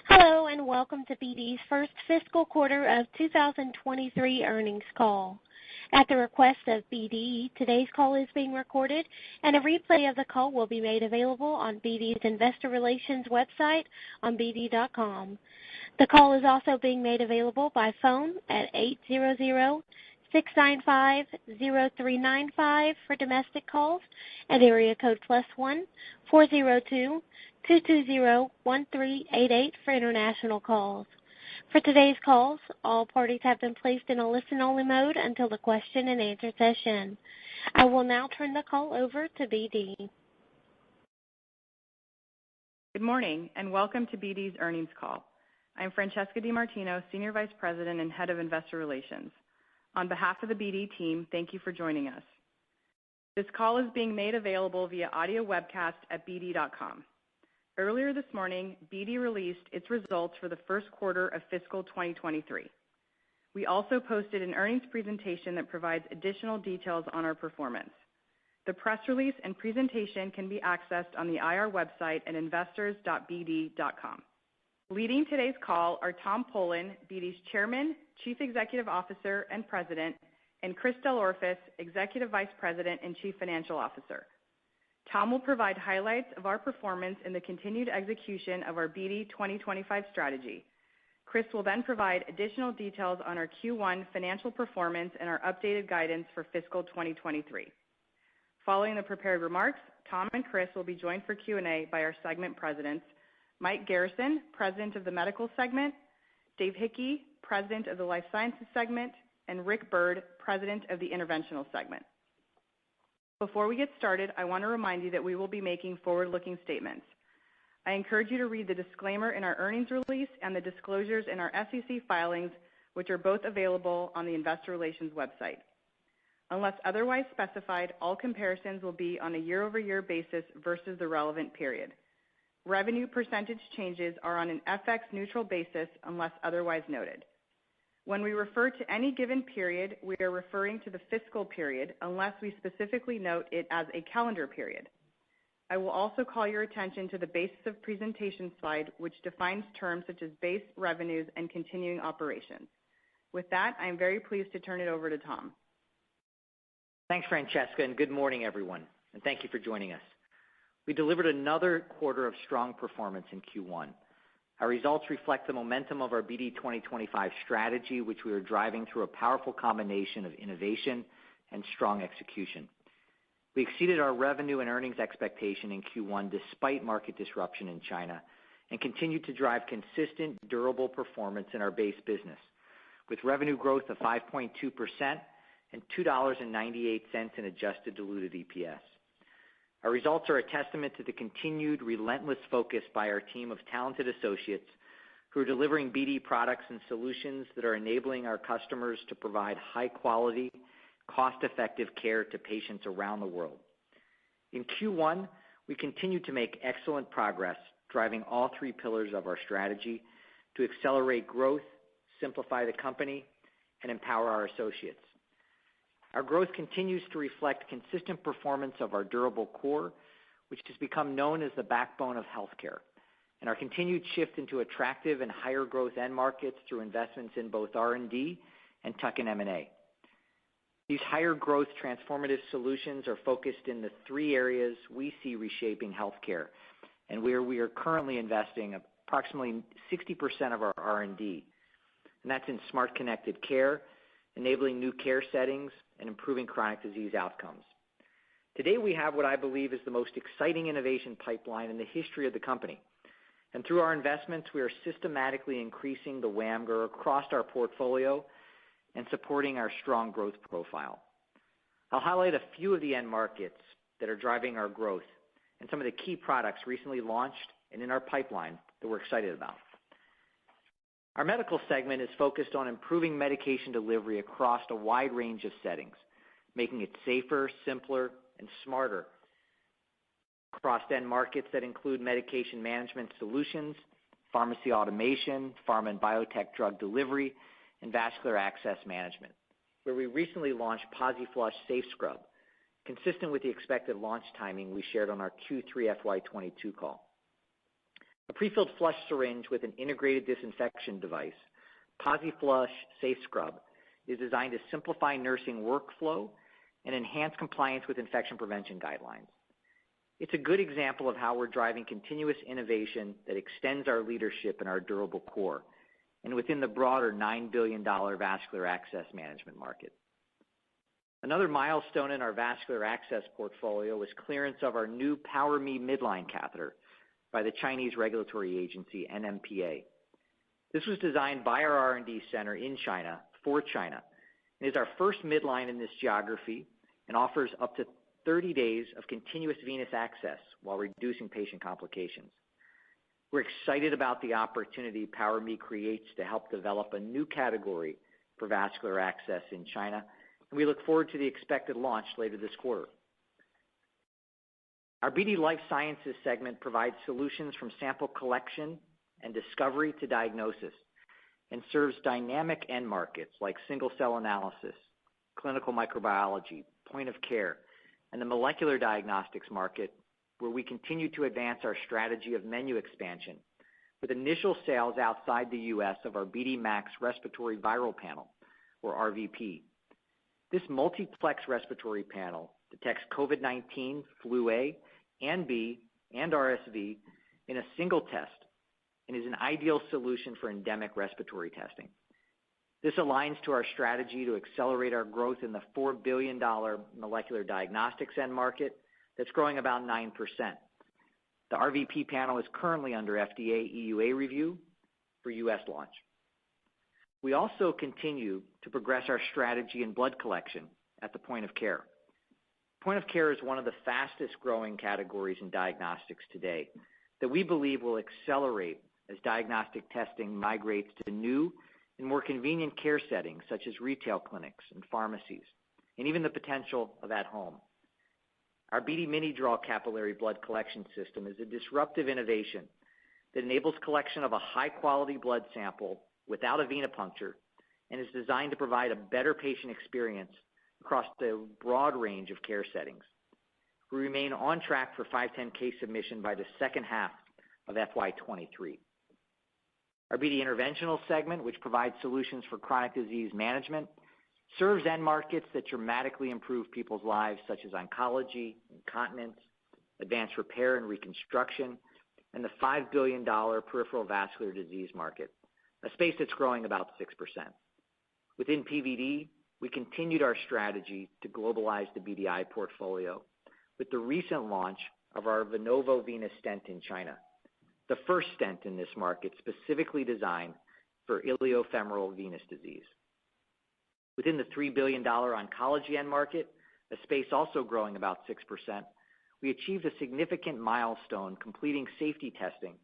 Hello, and welcome to BD's first fiscal quarter of 2023 earnings call. At the request of BD, today's call is being recorded, and a replay of the call will be made available on BD's investor relations website on bd.com. The call is also being made available by phone at 800-695-0395 for domestic calls and area code +1 402-220-1388 for international calls. For today's calls, all parties have been placed in a listen-only mode until the question and answer session. I will now turn the call over to BD. Good morning, and welcome to BD's earnings call. I'm Francesca DiMartino, Senior Vice President and Head of Investor Relations. On behalf of the BD team, thank you for joining us. This call is being made available via audio webcast at bd.com. Earlier this morning, BD released its results for the first quarter of fiscal 2023. We also posted an earnings presentation that provides additional details on our performance. The press release and presentation can be accessed on the IR website at investors.bd.com. Leading today's call are Tom Polen, BD's Chairman, Chief Executive Officer, and President, and Chris DelOrefice, Executive Vice President and Chief Financial Officer. Tom will provide highlights of our performance in the continued execution of our BD 2025 strategy. Chris will then provide additional details on our Q1 financial performance and our updated guidance for fiscal 2023. Following the prepared remarks, Tom and Chris will be joined for Q&A by our segment presidents, Mike Garrison, President of the Medical Segment, Dave Hickey, President of the Life Sciences Segment, and Rick Byrd, President of the Interventional Segment. Before we get started, I want to remind you that we will be making forward-looking statements. I encourage you to read the disclaimer in our earnings release and the disclosures in our SEC filings, which are both available on the Investor Relations website. Unless otherwise specified, all comparisons will be on a year-over-year basis versus the relevant period. Revenue percentage changes are on an FX-neutral basis unless otherwise noted. When we refer to any given period, we are referring to the fiscal period unless we specifically note it as a calendar period. I will also call your attention to the basis of presentation slide, which defines terms such as base revenues and continuing operations. With that, I am very pleased to turn it over to Tom. Thanks, Francesca, and good morning, everyone, and thank you for joining us. We delivered another quarter of strong performance in Q1. Our results reflect the momentum of our BD 2025 strategy, which we are driving through a powerful combination of innovation and strong execution. We exceeded our revenue and earnings expectation in Q1 despite market disruption in China and continued to drive consistent, durable performance in our base business, with revenue growth of 5.2% and $2.98 in adjusted diluted EPS. Our results are a testament to the continued relentless focus by our team of talented associates who are delivering BD products and solutions that are enabling our customers to provide high-quality, cost-effective care to patients around the world. In Q1, we continued to make excellent progress, driving all three pillars of our strategy to accelerate growth, simplify the company, and empower our associates. Our growth continues to reflect consistent performance of our durable core, which has become known as the backbone of healthcare, and our continued shift into attractive and higher growth end markets through investments in both R&D and tuck-in M&A. These higher growth transformative solutions are focused in the three areas we see reshaping healthcare and where we are currently investing approximately 60% of our R&D, and that's in smart connected care, enabling new care settings, and improving chronic disease outcomes. Today we have what I believe is the most exciting innovation pipeline in the history of the company. And through our investments, we are systematically increasing the WAMGR across our portfolio and supporting our strong growth profile. I'll highlight a few of the end markets that are driving our growth and some of the key products recently launched and in our pipeline that we're excited about. Our medical segment is focused on improving medication delivery across a wide range of settings, making it safer, simpler, and smarter across end markets that include medication management solutions, pharmacy automation, pharma and biotech drug delivery, and vascular access management, where we recently launched PosiFlush Safe Scrub, consistent with the expected launch timing we shared on our Q3 FY22 call. A pre-filled flush syringe with an integrated disinfection device, PosiFlush Safe Scrub, is designed to simplify nursing workflow and enhance compliance with infection prevention guidelines. It's a good example of how we're driving continuous innovation that extends our leadership in our durable core and within the broader $9 billion vascular access management market. Another milestone in our vascular access portfolio was clearance of our new PowerMe midline catheter by the Chinese regulatory agency, NMPA. This was designed by our R&D center in China for China and is our first midline in this geography and offers up to 30 days of continuous venous access while reducing patient complications. We're excited about the opportunity PowerMe creates to help develop a new category for vascular access in China, and we look forward to the expected launch later this quarter. Our BD Life Sciences segment provides solutions from sample collection and discovery to diagnosis and serves dynamic end markets like single-cell analysis, clinical microbiology, point of care, and the molecular diagnostics market, where we continue to advance our strategy of menu expansion with initial sales outside the U.S. of our BD MAX respiratory viral panel, or RVP. This multiplex respiratory panel detects COVID-19, flu A and B, and RSV in a single test and is an ideal solution for endemic respiratory testing. This aligns to our strategy to accelerate our growth in the $4 billion molecular diagnostics end market that's growing about 9%. The RVP panel is currently under FDA EUA review for U.S. launch. We also continue to progress our strategy in blood collection at the point of care. Point of care is one of the fastest growing categories in diagnostics today that we believe will accelerate as diagnostic testing migrates to new and more convenient care settings such as retail clinics and pharmacies, and even the potential of at home. Our BD Mini Draw capillary blood collection system is a disruptive innovation that enables collection of a high-quality blood sample without a venipuncture and is designed to provide a better patient experience across the broad range of care settings. We remain on track for 510(k) submission by the second half of FY23. Our BD Interventional segment, which provides solutions for chronic disease management, serves end markets that dramatically improve people's lives, such as oncology, incontinence, advanced repair and reconstruction, and the $5 billion peripheral vascular disease market, a space that's growing about 6%. Within PVD, we continued our strategy to globalize the BDI portfolio with the recent launch of our Venovo venous stent in China, the first stent in this market specifically designed for iliofemoral venous disease. Within the $3 billion oncology end market, a space also growing about 6%, we achieved a significant milestone completing safety testing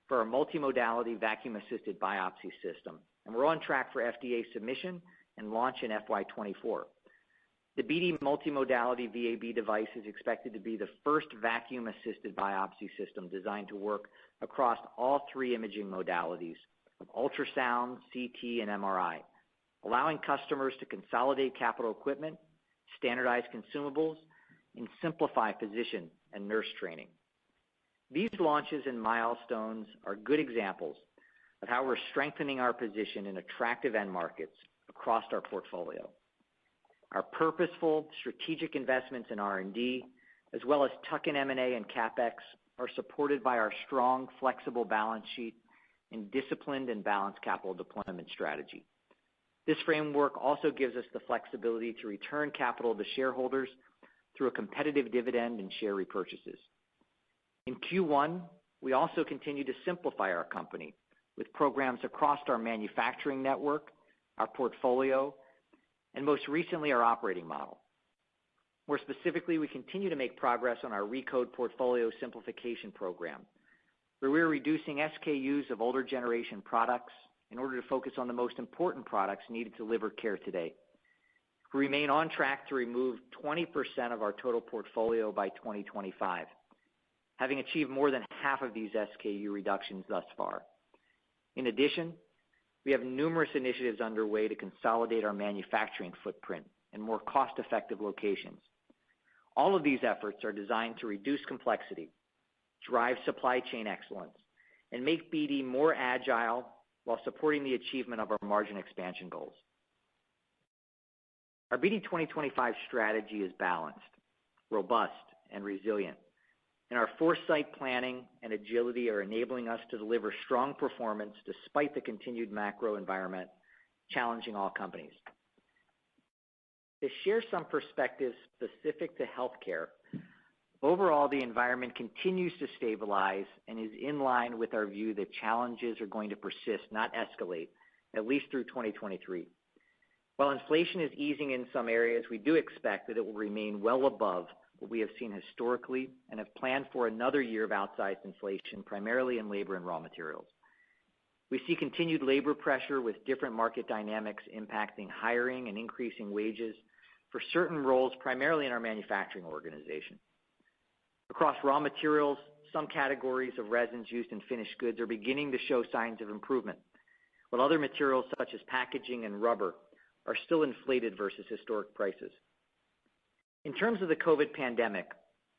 for our multimodality vacuum-assisted biopsy system, and we're on track for FDA submission and launch in FY24. The BD multimodality VAB device is expected to be the first vacuum-assisted biopsy system designed to work across all three imaging modalities of ultrasound, CT, and MRI, allowing customers to consolidate capital equipment, standardize consumables, and simplify physician and nurse training. These launches and milestones are good examples of how we're strengthening our position in attractive end markets across our portfolio. Our purposeful strategic investments in R&D, as well as tuck-in M&A and CapEx, are supported by our strong, flexible balance sheet and disciplined and balanced capital deployment strategy. This framework also gives us the flexibility to return capital to shareholders through a competitive dividend and share repurchases. In Q1, we also continue to simplify our company with programs across our manufacturing network, our portfolio, and most recently, our operating model. More specifically, we continue to make progress on our Recode portfolio simplification program, where we're reducing SKUs of older generation products in order to focus on the most important products needed to deliver care today. We remain on track to remove 20% of our total portfolio by 2025, having achieved more than half of these SKU reductions thus far. In addition, we have numerous initiatives underway to consolidate our manufacturing footprint in more cost-effective locations. All of these efforts are designed to reduce complexity, drive supply chain excellence, and make BD more agile while supporting the achievement of our margin expansion goals. Our BD 2025 strategy is balanced, robust, and resilient, and our foresight, planning, and agility are enabling us to deliver strong performance despite the continued macro environment challenging all companies. To share some perspectives specific to healthcare, overall, the environment continues to stabilize and is in line with our view that challenges are going to persist, not escalate, at least through 2023. While inflation is easing in some areas, we do expect that it will remain well above what we have seen historically and have planned for another year of outsized inflation, primarily in labor and raw materials. We see continued labor pressure with different market dynamics impacting hiring and increasing wages for certain roles, primarily in our manufacturing organization. Across raw materials, some categories of resins used in finished goods are beginning to show signs of improvement, while other materials such as packaging and rubber are still inflated versus historic prices. In terms of the COVID pandemic,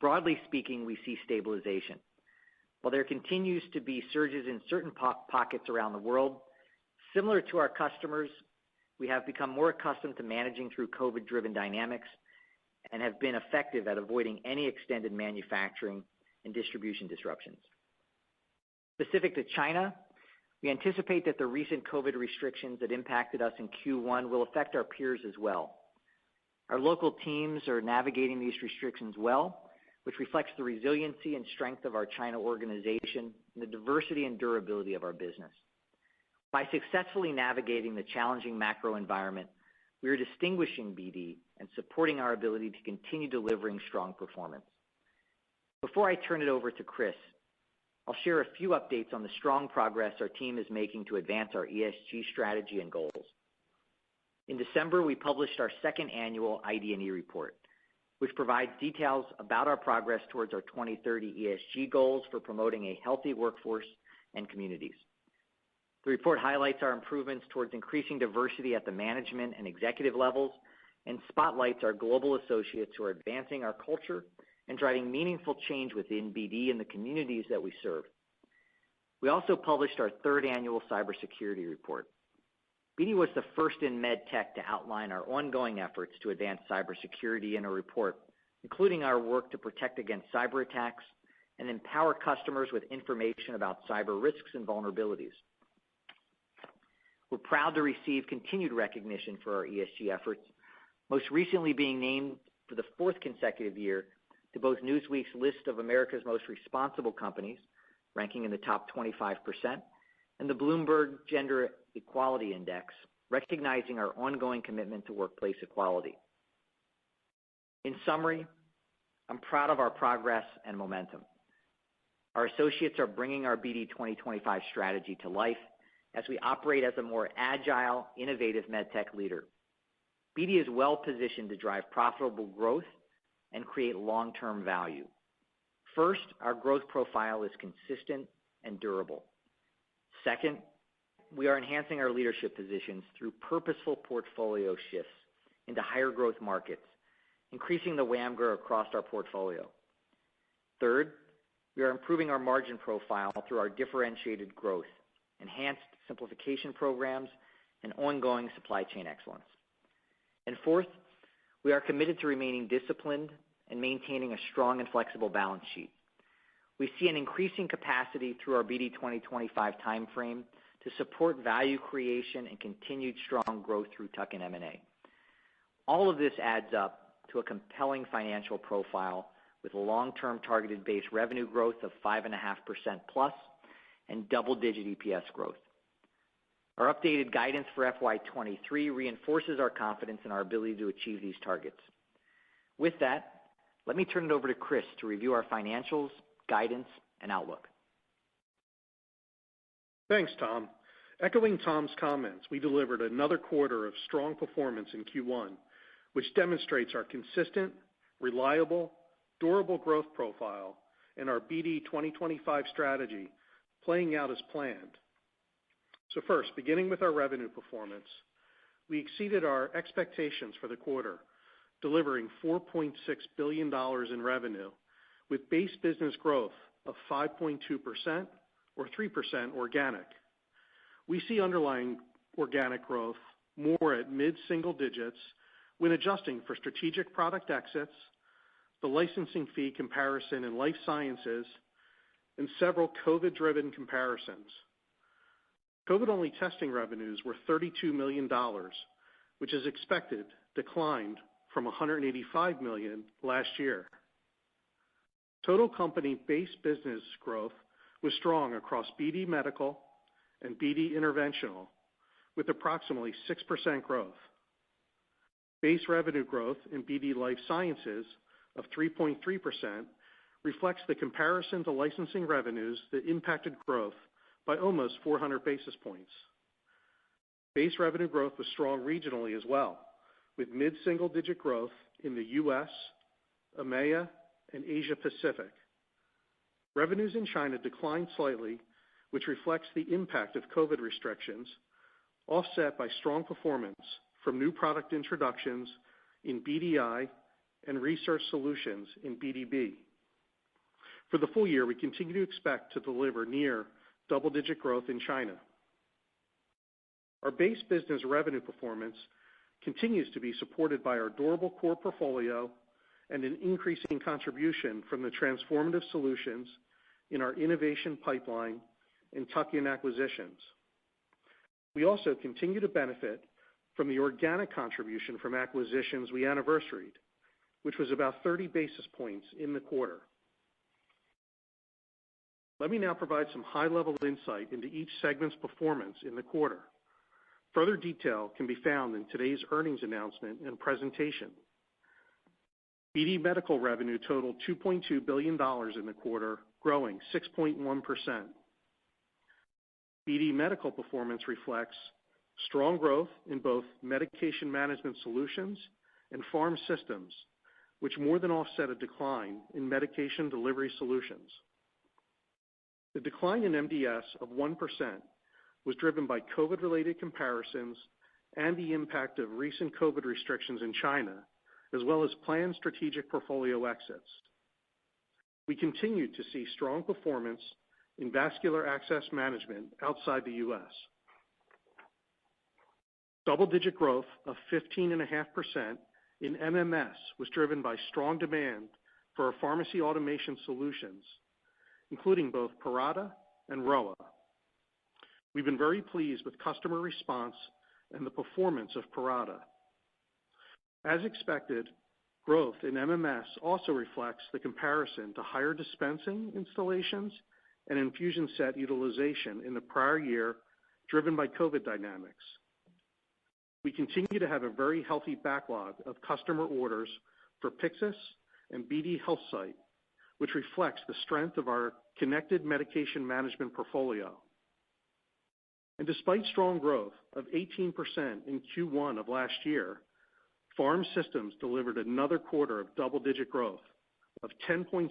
broadly speaking, we see stabilization. While there continues to be surges in certain pockets around the world, similar to our customers, we have become more accustomed to managing through COVID-driven dynamics and have been effective at avoiding any extended manufacturing and distribution disruptions. Specific to China, we anticipate that the recent COVID restrictions that impacted us in Q1 will affect our peers as well. Our local teams are navigating these restrictions well, which reflects the resiliency and strength of our China organization and the diversity and durability of our business. By successfully navigating the challenging macro environment, we are distinguishing BD and supporting our ability to continue delivering strong performance. Before I turn it over to Chris, I'll share a few updates on the strong progress our team is making to advance our ESG strategy and goals. In December, we published our second annual ID&E report, which provides details about our progress towards our 2030 ESG goals for promoting a healthy workforce and communities. The report highlights our improvements towards increasing diversity at the management and executive levels and spotlights our global associates who are advancing our culture and driving meaningful change within BD and the communities that we serve. We also published our third annual cybersecurity report. BD was the first in med tech to outline our ongoing efforts to advance cybersecurity in a report, including our work to protect against cyber attacks and empower customers with information about cyber risks and vulnerabilities. We're proud to receive continued recognition for our ESG efforts, most recently being named for the fourth consecutive year to both Newsweek's list of America's most responsible companies, ranking in the top 25%, and the Bloomberg Gender Equality Index, recognizing our ongoing commitment to workplace equality. In summary, I'm proud of our progress and momentum. Our associates are bringing our BD 2025 strategy to life as we operate as a more agile, innovative medtech leader. BD is well positioned to drive profitable growth and create long-term value. First, our growth profile is consistent and durable. Second, we are enhancing our leadership positions through purposeful portfolio shifts into higher growth markets, increasing the WAMGR across our portfolio. Third, we are improving our margin profile through our differentiated growth, enhanced simplification programs, and ongoing supply chain excellence. And fourth, we are committed to remaining disciplined and maintaining a strong and flexible balance sheet. We see an increasing capacity through our BD 2025 timeframe to support value creation and continued strong growth through tuck-in M&A. All of this adds up to a compelling financial profile with a long-term targeted base revenue growth of 5.5% plus and double-digit EPS growth. Our updated guidance for FY23 reinforces our confidence in our ability to achieve these targets. With that, let me turn it over to Chris to review our financials, guidance, and outlook. Thanks, Tom. Echoing Tom's comments, we delivered another quarter of strong performance in Q1, which demonstrates our consistent, reliable, durable growth profile and our BD 2025 strategy playing out as planned. So first, beginning with our revenue performance, we exceeded our expectations for the quarter, delivering $4.6 billion in revenue with base business growth of 5.2% or 3% organic. We see underlying organic growth more at mid-single digits when adjusting for strategic product exits, the licensing fee comparison in life sciences, and several COVID-driven comparisons. COVID-only testing revenues were $32 million, which is expected declined from $185 million last year. Total company base business growth was strong across BD Medical and BD Interventional, with approximately 6% growth. Base revenue growth in BD Life Sciences of 3.3% reflects the comparison to licensing revenues that impacted growth by almost 400 basis points. Base revenue growth was strong regionally as well, with mid-single-digit growth in the U.S., EMEA, and Asia Pacific. Revenues in China declined slightly, which reflects the impact of COVID restrictions, offset by strong performance from new product introductions in BDI and research solutions in BDB. For the full year, we continue to expect to deliver near double-digit growth in China. Our base business revenue performance continues to be supported by our durable core portfolio and an increasing contribution from the transformative solutions in our innovation pipeline and tuck-in acquisitions. We also continue to benefit from the organic contribution from acquisitions we anniversaried, which was about 30 basis points in the quarter. Let me now provide some high-level insight into each segment's performance in the quarter. Further detail can be found in today's earnings announcement and presentation. BD Medical revenue totaled $2.2 billion in the quarter, growing 6.1%. BD Medical performance reflects strong growth in both medication management solutions and pharm systems, which more than offset a decline in medication delivery solutions. The decline in MDS of 1% was driven by COVID-related comparisons and the impact of recent COVID restrictions in China, as well as planned strategic portfolio exits. We continue to see strong performance in vascular access management outside the U.S. Double-digit growth of 15.5% in MMS was driven by strong demand for our pharmacy automation solutions, including both Parata and Rowa. We've been very pleased with customer response and the performance of Parata. As expected, growth in MMS also reflects the comparison to higher dispensing installations and infusion set utilization in the prior year, driven by COVID dynamics. We continue to have a very healthy backlog of customer orders for Pyxis and BD HealthSight, which reflects the strength of our connected medication management portfolio. And despite strong growth of 18% in Q1 of last year, Pharm Systems delivered another quarter of double-digit growth of 10.6%,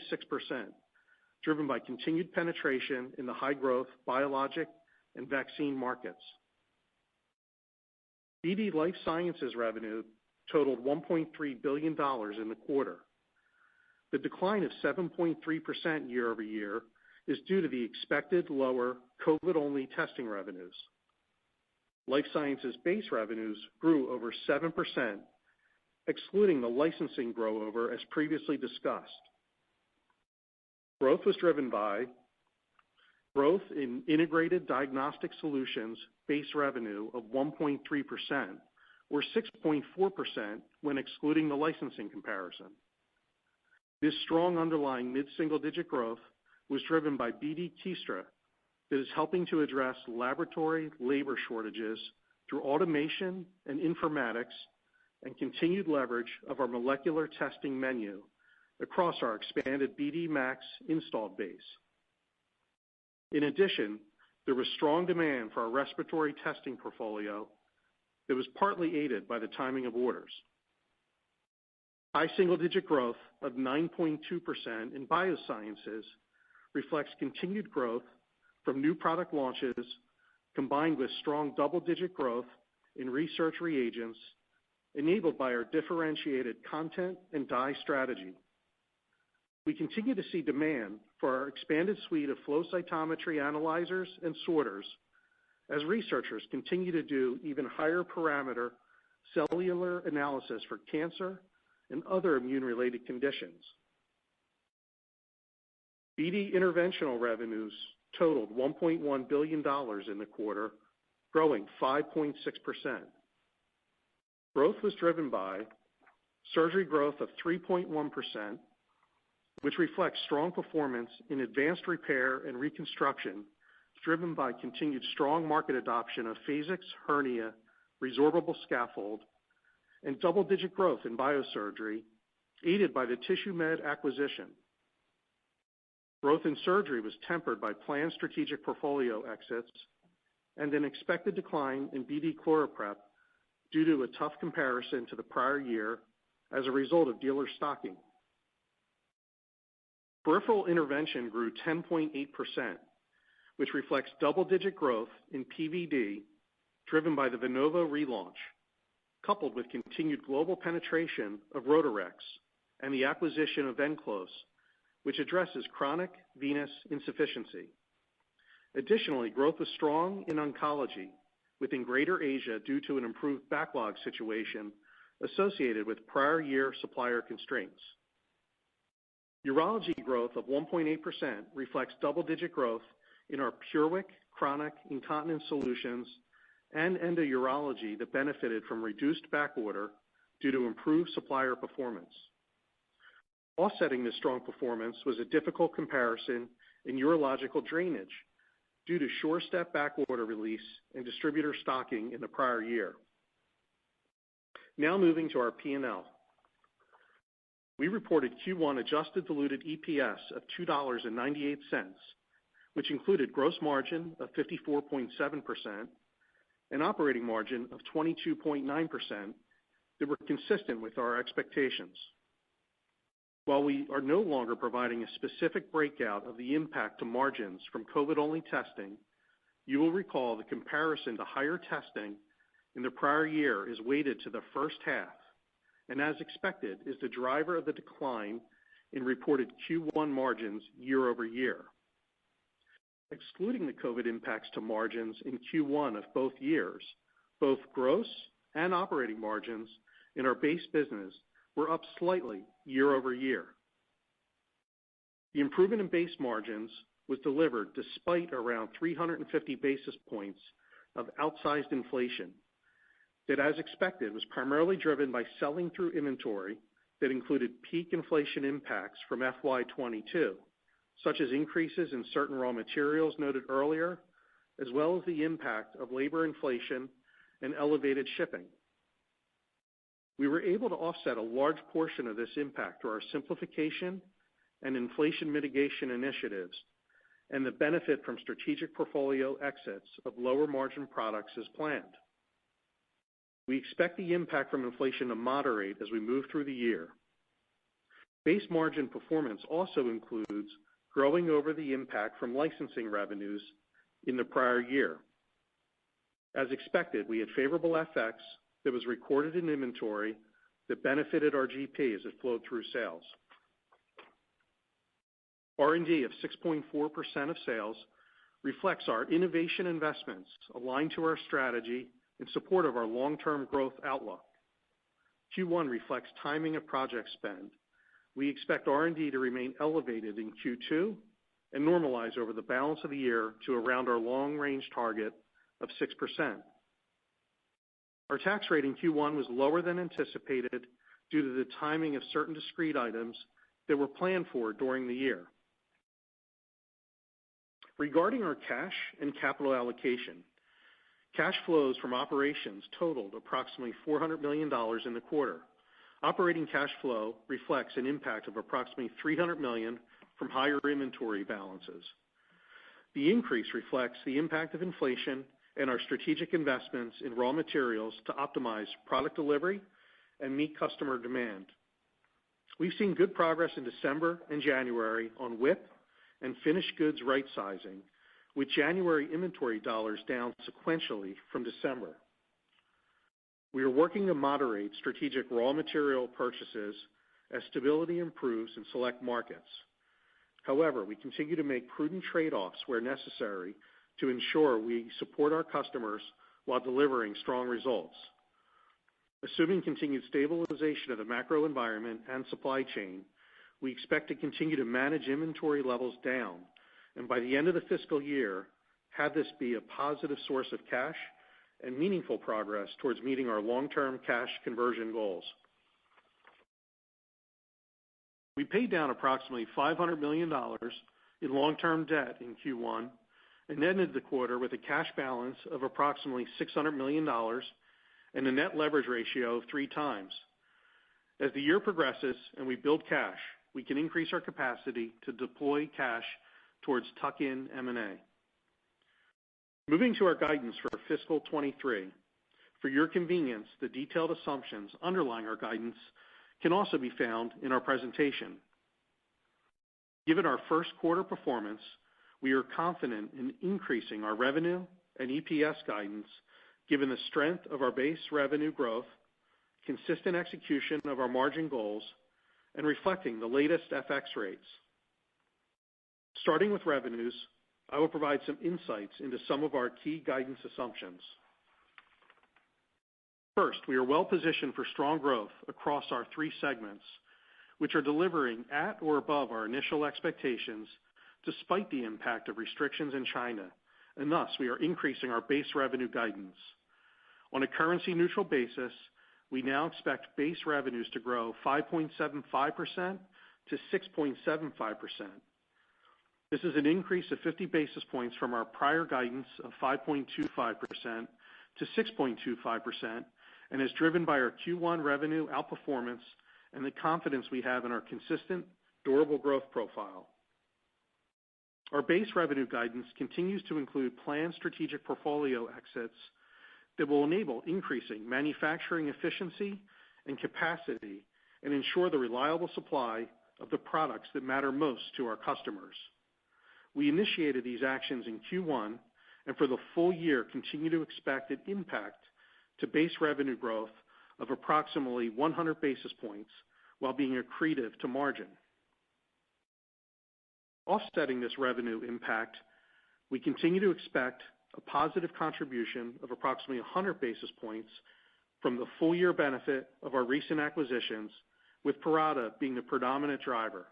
driven by continued penetration in the high-growth biologic and vaccine markets. BD Life Sciences revenue totaled $1.3 billion in the quarter. The decline of 7.3% year over year is due to the expected lower COVID-only testing revenues. Life Sciences base revenues grew over 7%, excluding the licensing grow-over as previously discussed. Growth was driven by growth in integrated diagnostic solutions base revenue of 1.3%, or 6.4% when excluding the licensing comparison. This strong underlying mid-single-digit growth was driven by BD Kiestra, that is helping to address laboratory labor shortages through automation and informatics and continued leverage of our molecular testing menu across our expanded BD MAX installed base. In addition, there was strong demand for our respiratory testing portfolio that was partly aided by the timing of orders. High single-digit growth of 9.2% in biosciences reflects continued growth from new product launches, combined with strong double-digit growth in research reagents enabled by our differentiated content and dye strategy. We continue to see demand for our expanded suite of flow cytometry analyzers and sorters as researchers continue to do even higher parameter cellular analysis for cancer and other immune-related conditions. BD Interventional revenues totaled $1.1 billion in the quarter, growing 5.6%. Growth was driven by surgery growth of 3.1%, which reflects strong performance in advanced repair and reconstruction, driven by continued strong market adoption of Phasix hernia resorbable scaffold, and double-digit growth in biosurgery, aided by the TissueMed acquisition. Growth in surgery was tempered by planned strategic portfolio exits and an expected decline in BD ChloraPrep due to a tough comparison to the prior year as a result of dealer stocking. Peripheral intervention grew 10.8%, which reflects double-digit growth in PVD, driven by the Venovo relaunch, coupled with continued global penetration of Rotarex and the acquisition of Venclose, which addresses chronic venous insufficiency. Additionally, growth was strong in oncology within Greater Asia due to an improved backlog situation associated with prior year supplier constraints. Urology growth of 1.8% reflects double-digit growth in our PureWick chronic incontinence solutions and endourology that benefited from reduced backorder due to improved supplier performance. Offsetting this strong performance was a difficult comparison in urological drainage due to SureStep backorder release and distributor stocking in the prior year. Now moving to our P&L. We reported Q1 adjusted diluted EPS of $2.98, which included gross margin of 54.7% and operating margin of 22.9% that were consistent with our expectations. While we are no longer providing a specific breakout of the impact to margins from COVID-only testing, you will recall the comparison to higher testing in the prior year is weighted to the first half, and as expected, is the driver of the decline in reported Q1 margins year over year. Excluding the COVID impacts to margins in Q1 of both years, both gross and operating margins in our base business were up slightly year over year. The improvement in base margins was delivered despite around 350 basis points of outsized inflation that, as expected, was primarily driven by selling through inventory that included peak inflation impacts from FY22, such as increases in certain raw materials noted earlier, as well as the impact of labor inflation and elevated shipping. We were able to offset a large portion of this impact through our simplification and inflation mitigation initiatives and the benefit from strategic portfolio exits of lower margin products as planned. We expect the impact from inflation to moderate as we move through the year. Base margin performance also includes growing over the impact from licensing revenues in the prior year. As expected, we had favorable FX that was recorded in inventory that benefited our GP as it flowed through sales. R&D of 6.4% of sales reflects our innovation investments aligned to our strategy in support of our long-term growth outlook. Q1 reflects timing of project spend. We expect R&D to remain elevated in Q2 and normalize over the balance of the year to around our long-range target of 6%. Our tax rate in Q1 was lower than anticipated due to the timing of certain discrete items that were planned for during the year. Regarding our cash and capital allocation, cash flows from operations totaled approximately $400 million in the quarter. Operating cash flow reflects an impact of approximately $300 million from higher inventory balances. The increase reflects the impact of inflation and our strategic investments in raw materials to optimize product delivery and meet customer demand. We've seen good progress in December and January on WIP and finished goods right-sizing, with January inventory dollars down sequentially from December. We are working to moderate strategic raw material purchases as stability improves in select markets. However, we continue to make prudent trade-offs where necessary to ensure we support our customers while delivering strong results. Assuming continued stabilization of the macro environment and supply chain, we expect to continue to manage inventory levels down, and by the end of the fiscal year, have this be a positive source of cash and meaningful progress towards meeting our long-term cash conversion goals. We paid down approximately $500 million in long-term debt in Q1 and ended the quarter with a cash balance of approximately $600 million and a net leverage ratio of 3 times. As the year progresses and we build cash, we can increase our capacity to deploy cash towards tuck-in M&A. Moving to our guidance for fiscal 23. For your convenience, the detailed assumptions underlying our guidance can also be found in our presentation. Given our first quarter performance, we are confident in increasing our revenue and EPS guidance given the strength of our base revenue growth, consistent execution of our margin goals, and reflecting the latest FX rates. Starting with revenues, I will provide some insights into some of our key guidance assumptions. First, we are well positioned for strong growth across our 3 segments, which are delivering at or above our initial expectations despite the impact of restrictions in China, and thus we are increasing our base revenue guidance. On a currency-neutral basis, we now expect base revenues to grow 5.75% to 6.75%. This is an increase of 50 basis points from our prior guidance of 5.25% to 6.25%, and is driven by our Q1 revenue outperformance and the confidence we have in our consistent, durable growth profile. Our base revenue guidance continues to include planned strategic portfolio exits that will enable increasing manufacturing efficiency and capacity and ensure the reliable supply of the products that matter most to our customers. We initiated these actions in Q1, and for the full year continue to expect an impact to base revenue growth of approximately 100 basis points while being accretive to margin. Offsetting this revenue impact, we continue to expect a positive contribution of approximately 100 basis points from the full year benefit of our recent acquisitions, with Parata being the predominant driver.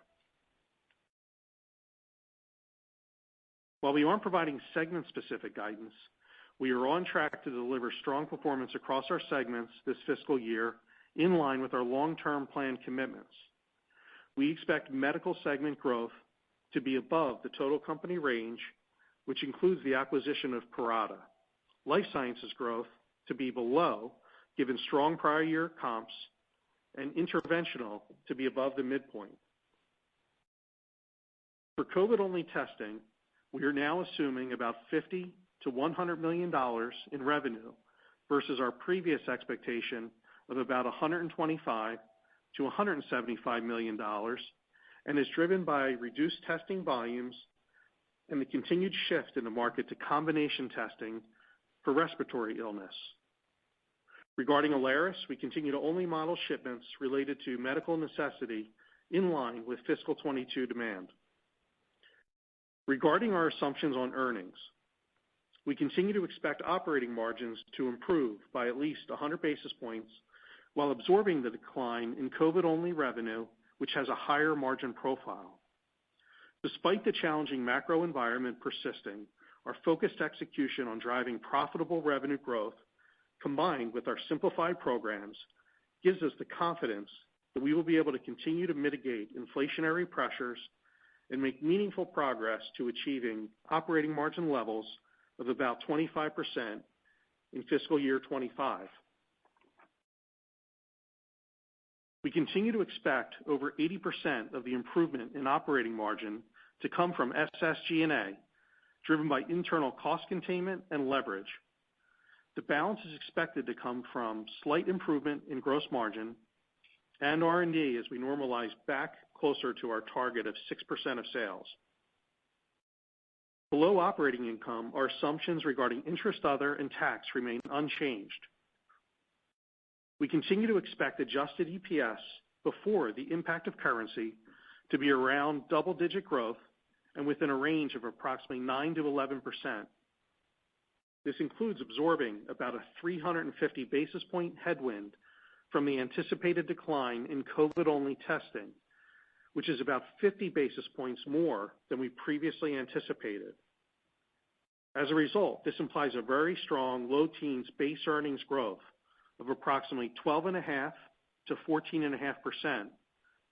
While we aren't providing segment-specific guidance, we are on track to deliver strong performance across our segments this fiscal year in line with our long-term plan commitments. We expect medical segment growth to be above the total company range, which includes the acquisition of Parata. Life sciences growth to be below, given strong prior year comps, and interventional to be above the midpoint. For COVID-only testing, we are now assuming about $50 to $100 million in revenue versus our previous expectation of about $125 to $175 million, and is driven by reduced testing volumes and the continued shift in the market to combination testing for respiratory illness. Regarding Alaris, we continue to only model shipments related to medical necessity in line with fiscal 22 demand. Regarding our assumptions on earnings, we continue to expect operating margins to improve by at least 100 basis points while absorbing the decline in COVID-only revenue, which has a higher margin profile. Despite the challenging macro environment persisting, our focused execution on driving profitable revenue growth, combined with our simplified programs, gives us the confidence that we will be able to continue to mitigate inflationary pressures and make meaningful progress to achieving operating margin levels of about 25% in fiscal year 25. We continue to expect over 80% of the improvement in operating margin to come from SSG&A, driven by internal cost containment and leverage. The balance is expected to come from slight improvement in gross margin and R&D as we normalize back closer to our target of 6% of sales. Below operating income, our assumptions regarding interest, other, and tax remain unchanged. We continue to expect adjusted EPS before the impact of currency to be around double-digit growth and within a range of approximately 9 to 11%. This includes absorbing about a 350 basis point headwind from the anticipated decline in COVID-only testing, which is about 50 basis points more than we previously anticipated. As a result, this implies a very strong low teens base earnings growth of approximately 12.5% to 14.5%,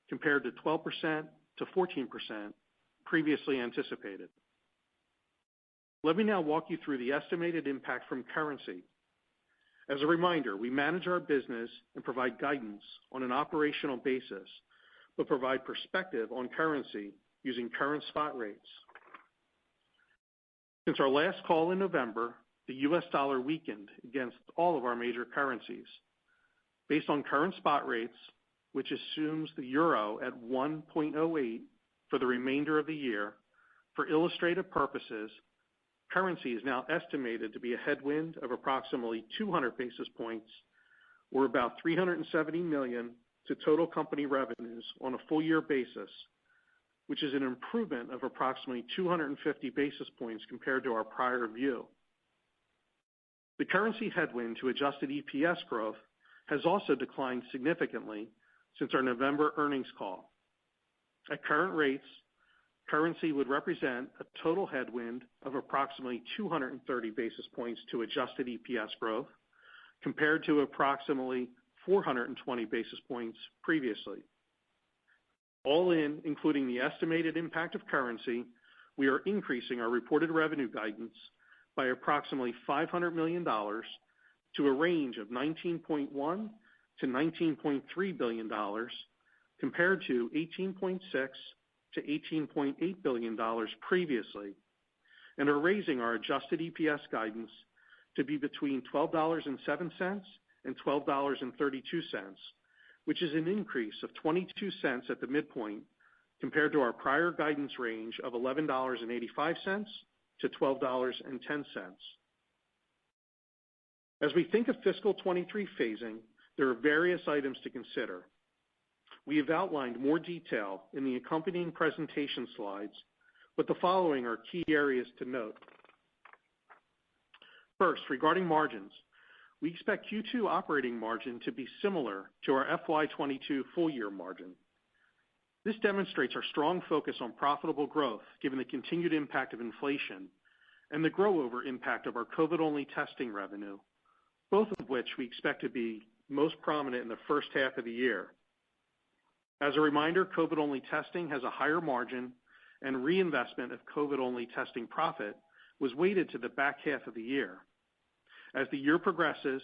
compared to 12% to 14% previously anticipated. Let me now walk you through the estimated impact from currency. As a reminder, we manage our business and provide guidance on an operational basis, but provide perspective on currency using current spot rates. Since our last call in November, the U.S. dollar weakened against all of our major currencies. Based on current spot rates, which assumes the euro at 1.08 for the remainder of the year, for illustrative purposes, currency is now estimated to be a headwind of approximately 200 basis points, or about $370 million to total company revenues on a full year basis, which is an improvement of approximately 250 basis points compared to our prior view. The currency headwind to adjusted EPS growth has also declined significantly since our November earnings call. At current rates, currency would represent a total headwind of approximately 230 basis points to adjusted EPS growth, compared to approximately 420 basis points previously. All in, including the estimated impact of currency, we are increasing our reported revenue guidance by approximately $500 million to a range of $19.1 to $19.3 billion, compared to $18.6 to $18.8 billion previously, and are raising our adjusted EPS guidance to be between $12.07 and $12.32, which is an increase of 22 cents at the midpoint compared to our prior guidance range of $11.85 to $12.10. As we think of fiscal 23 phasing, there are various items to consider. We have outlined more detail in the accompanying presentation slides, but the following are key areas to note. First, regarding margins, we expect Q2 operating margin to be similar to our FY22 full year margin. This demonstrates our strong focus on profitable growth given the continued impact of inflation and the grow-over impact of our COVID-only testing revenue, both of which we expect to be most prominent in the first half of the year. As a reminder, COVID-only testing has a higher margin, and reinvestment of COVID-only testing profit was weighted to the back half of the year. As the year progresses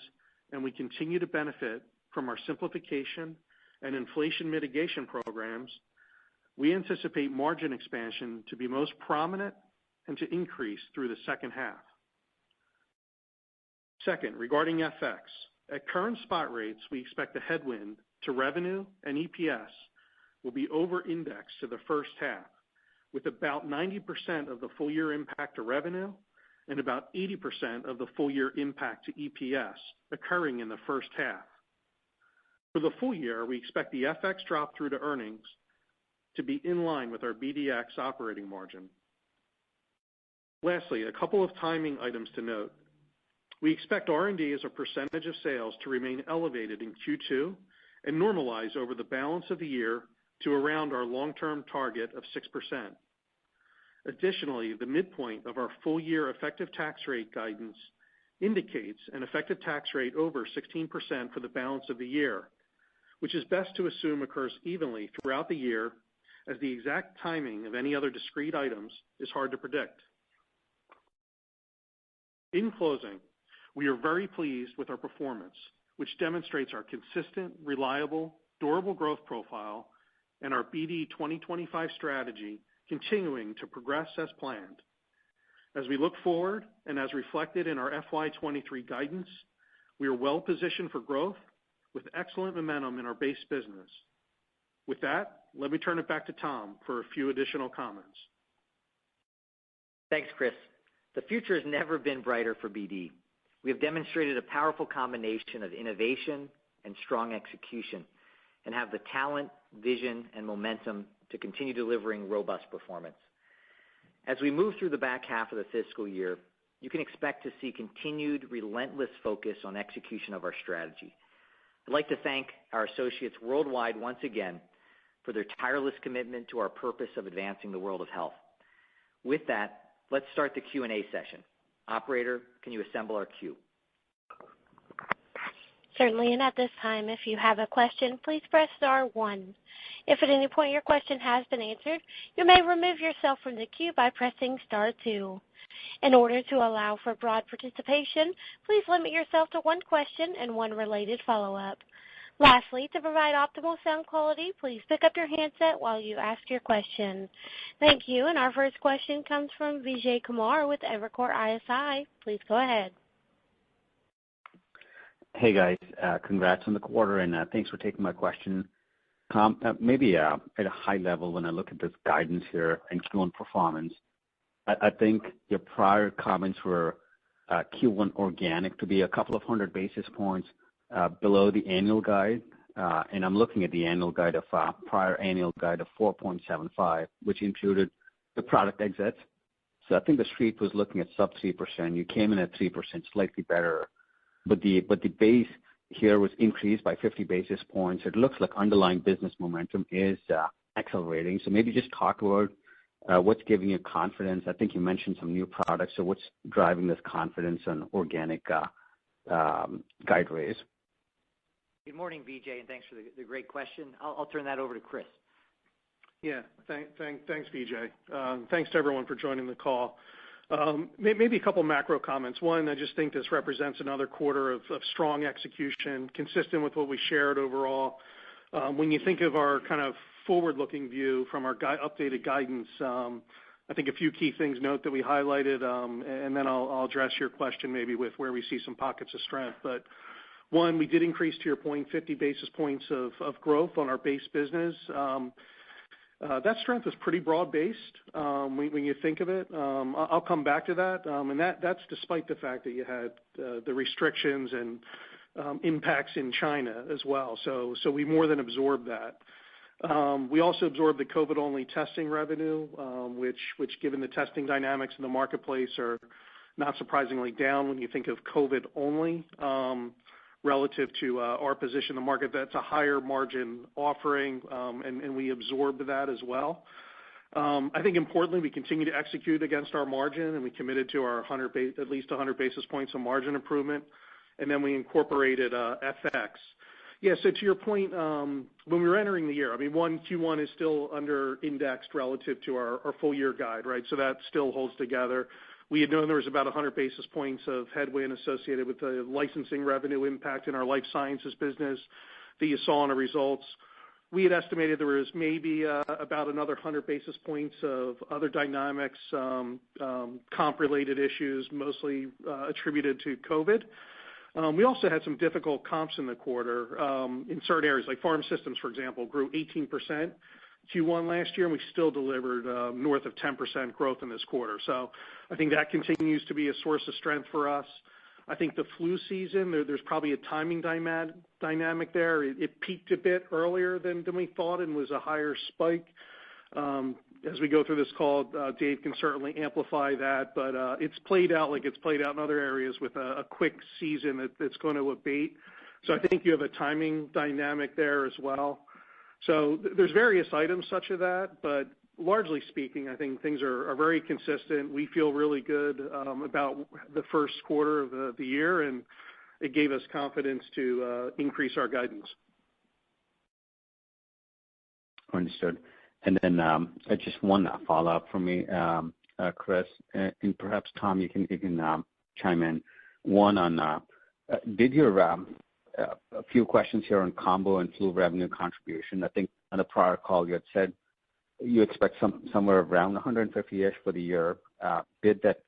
and we continue to benefit from our simplification and inflation mitigation programs, we anticipate margin expansion to be most prominent and to increase through the second half. Second, regarding FX, at current spot rates, we expect the headwind to revenue and EPS will be over-indexed to the first half, with about 90% of the full year impact to revenue and about 80% of the full year impact to EPS occurring in the first half. For the full year, we expect the FX drop through to earnings to be in line with our BDX operating margin. Lastly, a couple of timing items to note. We expect R&D as a percentage of sales to remain elevated in Q2 and normalize over the balance of the year to around our long-term target of 6%. Additionally, the midpoint of our full-year effective tax rate guidance indicates an effective tax rate over 16% for the balance of the year, which is best to assume occurs evenly throughout the year, as the exact timing of any other discrete items is hard to predict. In closing, we are very pleased with our performance, which demonstrates our consistent, reliable, durable growth profile and our BD 2025 strategy continuing to progress as planned. As we look forward, and as reflected in our FY23 guidance, we are well positioned for growth with excellent momentum in our base business. With that, let me turn it back to Tom for a few additional comments. Thanks, Chris. The future has never been brighter for BD. We have demonstrated a powerful combination of innovation and strong execution, and have the talent, vision, and momentum to continue delivering robust performance. As we move through the back half of the fiscal year, you can expect to see continued relentless focus on execution of our strategy. I'd like to thank our associates worldwide once again for their tireless commitment to our purpose of advancing the world of health. With that, let's start the Q&A session. Operator, can you assemble our queue? Certainly, and at this time, if you have a question, please press star 1. If at any point your question has been answered, you may remove yourself from the queue by pressing star 2. In order to allow for broad participation, please limit yourself to one question and one related follow-up. Lastly, to provide optimal sound quality, please pick up your handset while you ask your question. Thank you, and our first question comes from Vijay Kumar with Evercore ISI. Please go ahead. Hey guys, congrats on the quarter and thanks for taking my question. Tom, maybe at a high level, when I look at this guidance here and Q1 performance, I think your prior comments were Q1 organic to be a couple of hundred basis points below the annual guide, and I'm looking at the annual guide of prior annual guide of 4.75, which included the product exits. So I think the street was looking at sub 3%. You came in at 3%, slightly better. But the base here was increased by 50 basis points. It looks like underlying business momentum is accelerating. So maybe just talk about what's giving you confidence. I think you mentioned some new products. So what's driving this confidence on organic guide raise? Good morning, Vijay, and thanks for the great question. I'll turn that over to Chris. Yeah, thanks, Vijay. Thanks to everyone for joining the call. Maybe a couple macro comments. One, I just think this represents another quarter of strong execution, consistent with what we shared overall. When you think of our kind of forward-looking view from our updated guidance, I think a few key things note that we highlighted, and then I'll address your question maybe with where we see some pockets of strength. But one, we did increase, to your point, 50 basis points of growth on our base business. That strength is pretty broad-based when you think of it. I'll come back to that, and that's despite the fact that you had the restrictions and impacts in China as well. So we more than absorbed that. We also absorbed the COVID-only testing revenue, which given the testing dynamics in the marketplace are not surprisingly down when you think of COVID-only. Relative to our position in the market, that's a higher margin offering, and we absorbed that as well. I think importantly, we continue to execute against our margin, and we committed to our at least 100 basis points of margin improvement, and then we incorporated FX. Yeah, so to your point, when we were entering the year, I mean, Q1 is still under indexed relative to our full year guide, right? So that still holds together. We had known there was about 100 basis points of headwind associated with the licensing revenue impact in our life sciences business that you saw in the results. We had estimated there was maybe about another 100 basis points of other dynamics, comp-related issues, mostly attributed to COVID. We also had some difficult comps in the quarter in certain areas, like Pharma Systems, for example, grew 18% Q1 last year, and we still delivered north of 10% growth in this quarter. So I think that continues to be a source of strength for us. I think the flu season, there's probably a timing dynamic there. It peaked a bit earlier than we thought and was a higher spike. As we go through this call, Dave can certainly amplify that, but it's played out like it's played out in other areas with a quick season that's going to abate. So I think you have a timing dynamic there as well. So there's various items such as that, but largely speaking, I think things are very consistent. We feel really good about the first quarter of the year, and it gave us confidence to increase our guidance. Understood. And then just one follow-up from me, Chris, and perhaps Tom, you can chime in. One on did your a few questions here on combo and flu revenue contribution. I think on the prior call you had said you expect somewhere around 150-ish for the year. Did that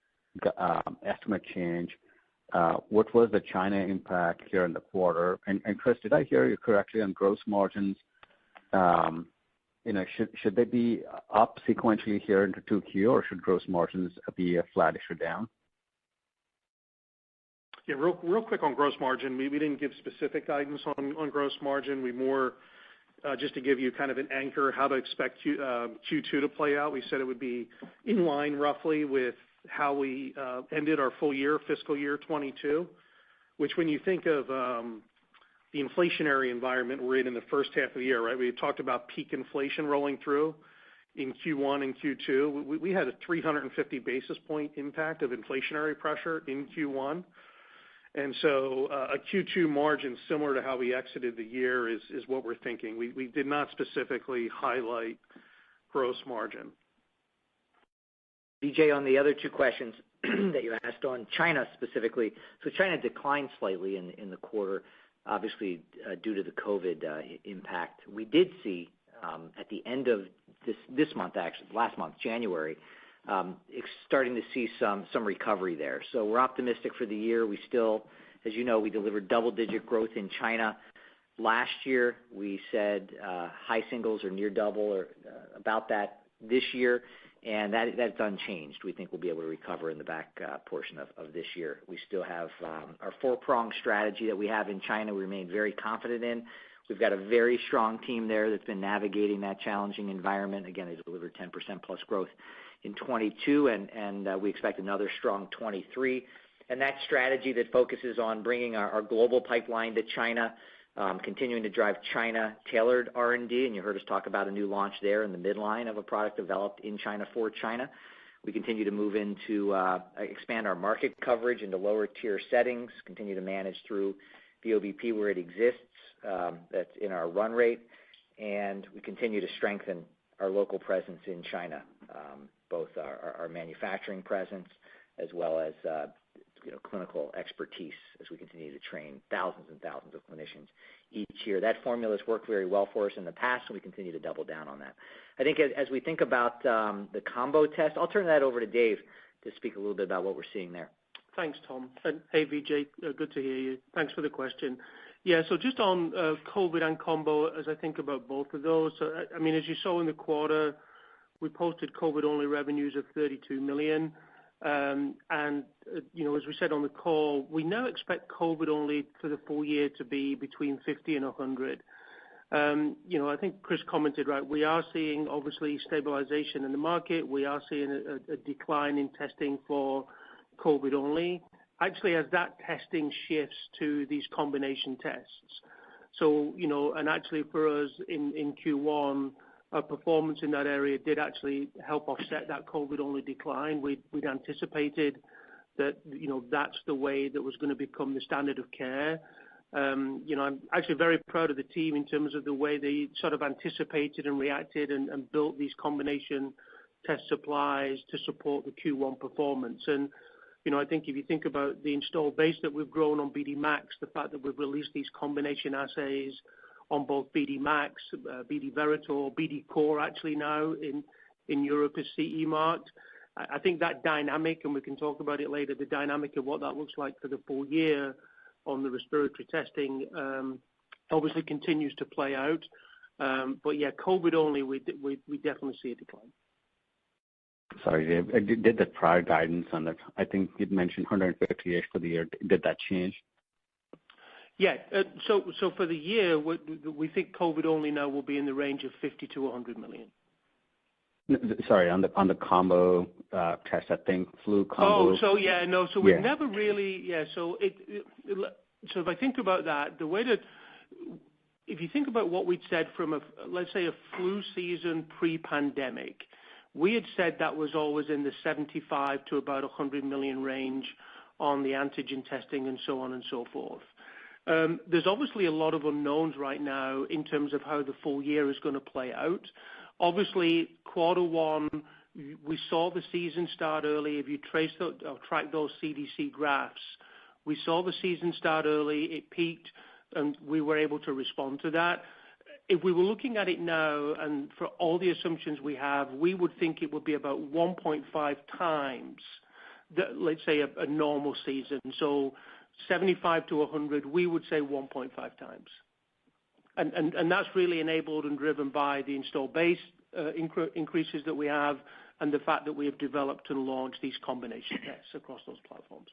estimate change? What was the China impact here in the quarter? And Chris, did I hear you correctly on gross margins? Should they be up sequentially here into 2Q, or should gross margins be flattish or down? Yeah, real quick on gross margin. We didn't give specific guidance on gross margin. We more just to give you kind of an anchor how to expect Q2 to play out, we said it would be in line roughly with how we ended our full year, fiscal year 22, which when you think of the inflationary environment we're in the first half of the year, right? We had talked about peak inflation rolling through in Q1 and Q2. We had a 350 basis point impact of inflationary pressure in Q1. And so a Q2 margin similar to how we exited the year is what we're thinking. We did not specifically highlight gross margin. Vijay, on the other two questions that you asked on China specifically, so China declined slightly in the quarter, obviously due to the COVID impact. We did see at the end of this month, actually last month, January, starting to see some recovery there. So we're optimistic for the year. We still, as you know, we delivered double-digit growth in China. Last year, we said high singles or near double or about that this year, and that's unchanged. We think we'll be able to recover in the back portion of this year. We still have our four-pronged strategy that we have in China we remain very confident in. We've got a very strong team there that's been navigating that challenging environment. Again, they delivered 10% plus growth in 22, and we expect another strong 23. And that strategy that focuses on bringing our global pipeline to China, continuing to drive China-tailored R&D, and you heard us talk about a new launch there in the midline of a product developed in China for China. We continue to move into expand our market coverage into lower-tier settings, continue to manage through VOBP where it exists. That's in our run rate, and we continue to strengthen our local presence in China, both our manufacturing presence as well as clinical expertise as we continue to train thousands and thousands of clinicians each year. That formula has worked very well for us in the past, and we continue to double down on that. I think as we think about the combo test, I'll turn that over to Dave to speak a little bit about what we're seeing there. Thanks, Tom. And hey, Vijay, good to hear you. Thanks for the question. Yeah, so just on COVID and combo, as I think about both of those, I mean, as you saw in the quarter, we posted COVID-only revenues of $32 million. And, as we said on the call, we now expect COVID-only for the full year to be between 50 and 100. I think Chris commented, right, we are seeing obviously stabilization in the market. We are seeing a decline in testing for COVID-only. Actually, as that testing shifts to these combination tests. So, and actually for us in Q1, our performance in that area did actually help offset that COVID-only decline. We'd anticipated that, that's the way that was going to become the standard of care. I'm actually very proud of the team in terms of the way they sort of anticipated and reacted and built these combination test supplies to support the Q1 performance. And, I think if you think about the installed base that we've grown on BD Max, the fact that we've released these combination assays on both BD Max, BD Veritor, BD Core actually now in Europe is CE marked. I think that dynamic, and we can talk about it later, the dynamic of what that looks like for the full year on the respiratory testing obviously continues to play out. But yeah, COVID only, we definitely see a decline. Sorry, Dave. I did the prior guidance on that. I think you'd mentioned 158 for the year. Did that change? Yeah. So for the year, we think COVID only now will be in the range of 50 to 100 million. Sorry, on the combo test, I think flu combo. So we've never really, So if I think about that, the way that, if you think about what we'd said from let's say a flu season pre-pandemic, we had said that was always in the 75 to about 100 million range on the antigen testing and so on and so forth. There's obviously a lot of unknowns right now in terms of how the full year is going to play out. Obviously, quarter one, we saw the season start early. If you track those CDC graphs, we saw the season start early, it peaked, and we were able to respond to that. If we were looking at it now, and for all the assumptions we have, we would think it would be about 1.5 times, let's say, a normal season. So 75 to 100, we would say 1.5 times. And that's really enabled and driven by the installed base increases that we have and the fact that we have developed and launched these combination tests across those platforms.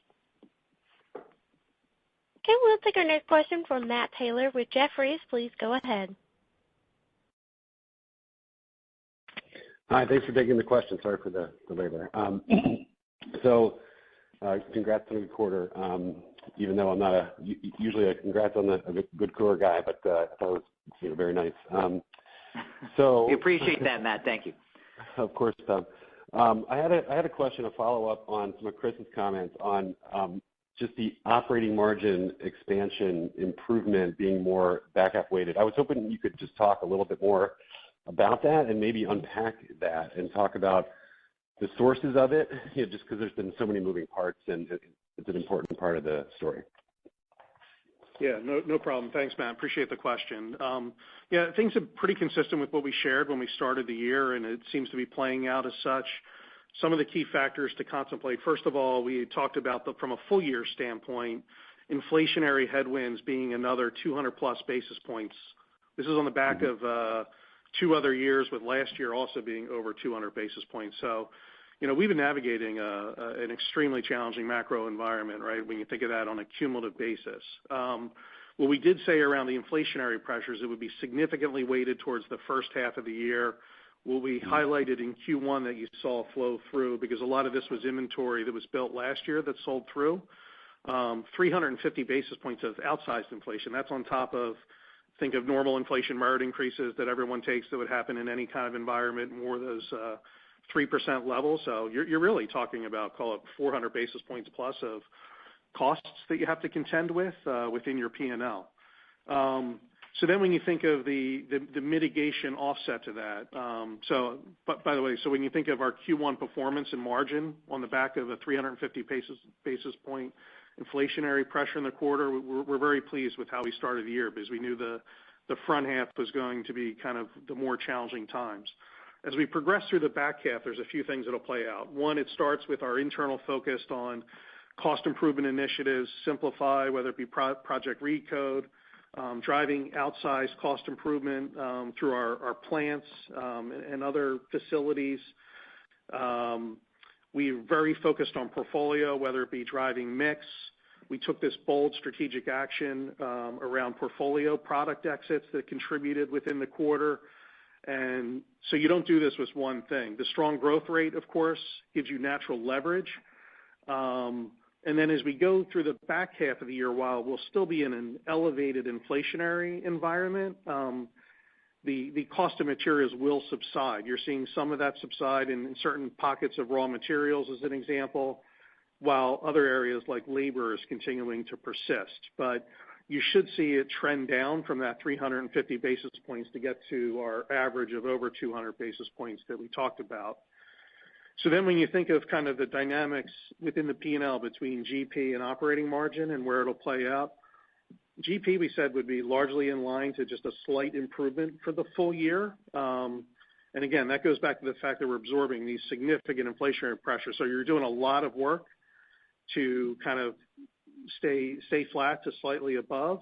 Okay, we'll take our next question from Matt Taylor with Jefferies. Please go ahead. Hi, thanks for taking the question. Sorry for the delay there. Congrats on a good quarter. Even though I'm not usually a congrats on a good quarter guy, but I thought it was very nice. We appreciate that, Matt. Thank you. Of course, Tom. I had a question, a follow-up on some of Chris's comments on just the operating margin expansion improvement being more back half weighted. I was hoping you could just talk a little bit more about that and maybe unpack that and talk about the sources of it, just because there's been so many moving parts and it's an important part of the story. Yeah, no problem. Thanks, Matt. Appreciate the question. Things are pretty consistent with what we shared when we started the year, and it seems to be playing out as such. Some of the key factors to contemplate. First of all, we talked about from a full year standpoint, inflationary headwinds being another 200+ basis points. This is on the back of 2 other years, with last year also being over 200 basis points. So, we've been navigating an extremely challenging macro environment, right? When you think of that on a cumulative basis. What we did say around the inflationary pressures, it would be significantly weighted towards the first half of the year. What we highlighted in Q1 that you saw flow through, because a lot of this was inventory that was built last year that sold through. 350 basis points of outsized inflation. That's on top of, think of normal inflation merit increases that everyone takes that would happen in any kind of environment, more of those 3% levels. So you're really talking about, call it 400 basis points plus of costs that you have to contend with within your P&L. So then when you think of the mitigation offset to that, by the way, so when you think of our Q1 performance and margin on the back of a 350 basis point inflationary pressure in the quarter, we're very pleased with how we started the year, because we knew the front half was going to be kind of the more challenging times. As we progress through the back half, there's a few things that'll play out. One, it starts with our internal focus on cost improvement initiatives, Simplify, whether it be Project Recode, driving outsized cost improvement through our plants and other facilities. We're very focused on portfolio, whether it be driving mix. We took this bold strategic action around portfolio product exits that contributed within the quarter. And so you don't do this with one thing. The strong growth rate, of course, gives you natural leverage. And then as we go through the back half of the year, while we'll still be in an elevated inflationary environment, the cost of materials will subside. You're seeing some of that subside in certain pockets of raw materials, as an example, while other areas like labor is continuing to persist. But you should see it trend down from that 350 basis points to get to our average of over 200 basis points that we talked about. So then when you think of kind of the dynamics within the P&L between GP and operating margin and where it'll play out, GP we said would be largely in line to just a slight improvement for the full year. And again, that goes back to the fact that we're absorbing these significant inflationary pressures. So you're doing a lot of work to kind of stay flat to slightly above.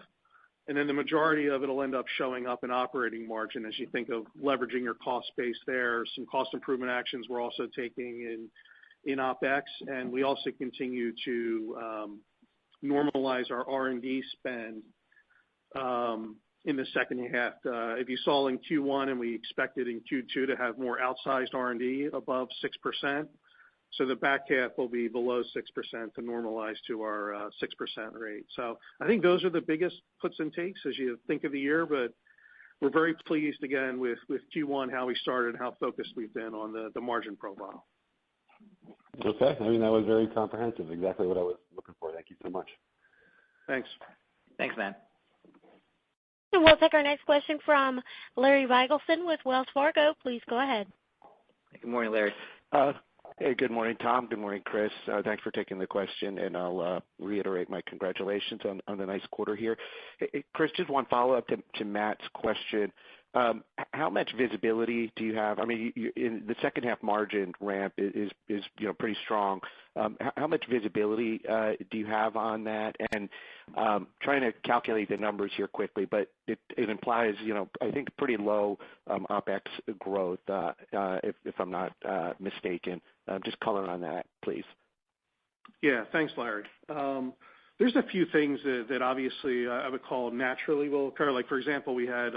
And then the majority of it will end up showing up in operating margin as you think of leveraging your cost base there. Some cost improvement actions we're also taking in OpEx. And we also continue to normalize our R&D spend in the second half. If you saw in Q1, and we expected in Q2 to have more outsized R&D above 6%, so the back half will be below 6% to normalize to our 6% rate. So I think those are the biggest puts and takes as you think of the year, but we're very pleased again with Q1, how we started, how focused we've been on the margin profile. Okay. I mean, that was very comprehensive. Exactly what I was looking for. Thank you so much. Thanks. Thanks, Matt. And we'll take our next question from Larry Biegelsen with Wells Fargo. Please go ahead. Good morning, Larry. Hey, good morning, Tom. Good morning, Chris. Thanks for taking the question, and I'll reiterate my congratulations on the nice quarter here. Hey, Chris, just one follow-up to Matt's question. How much visibility do you have? I mean, in the second half margin ramp is pretty strong. How much visibility do you have on that? And trying to calculate the numbers here quickly, but it implies, I think pretty low OpEx growth, if I'm not mistaken. Just color on that, please. Yeah, thanks, Larry. There's a few things that obviously I would call naturally will occur. Like, for example, we had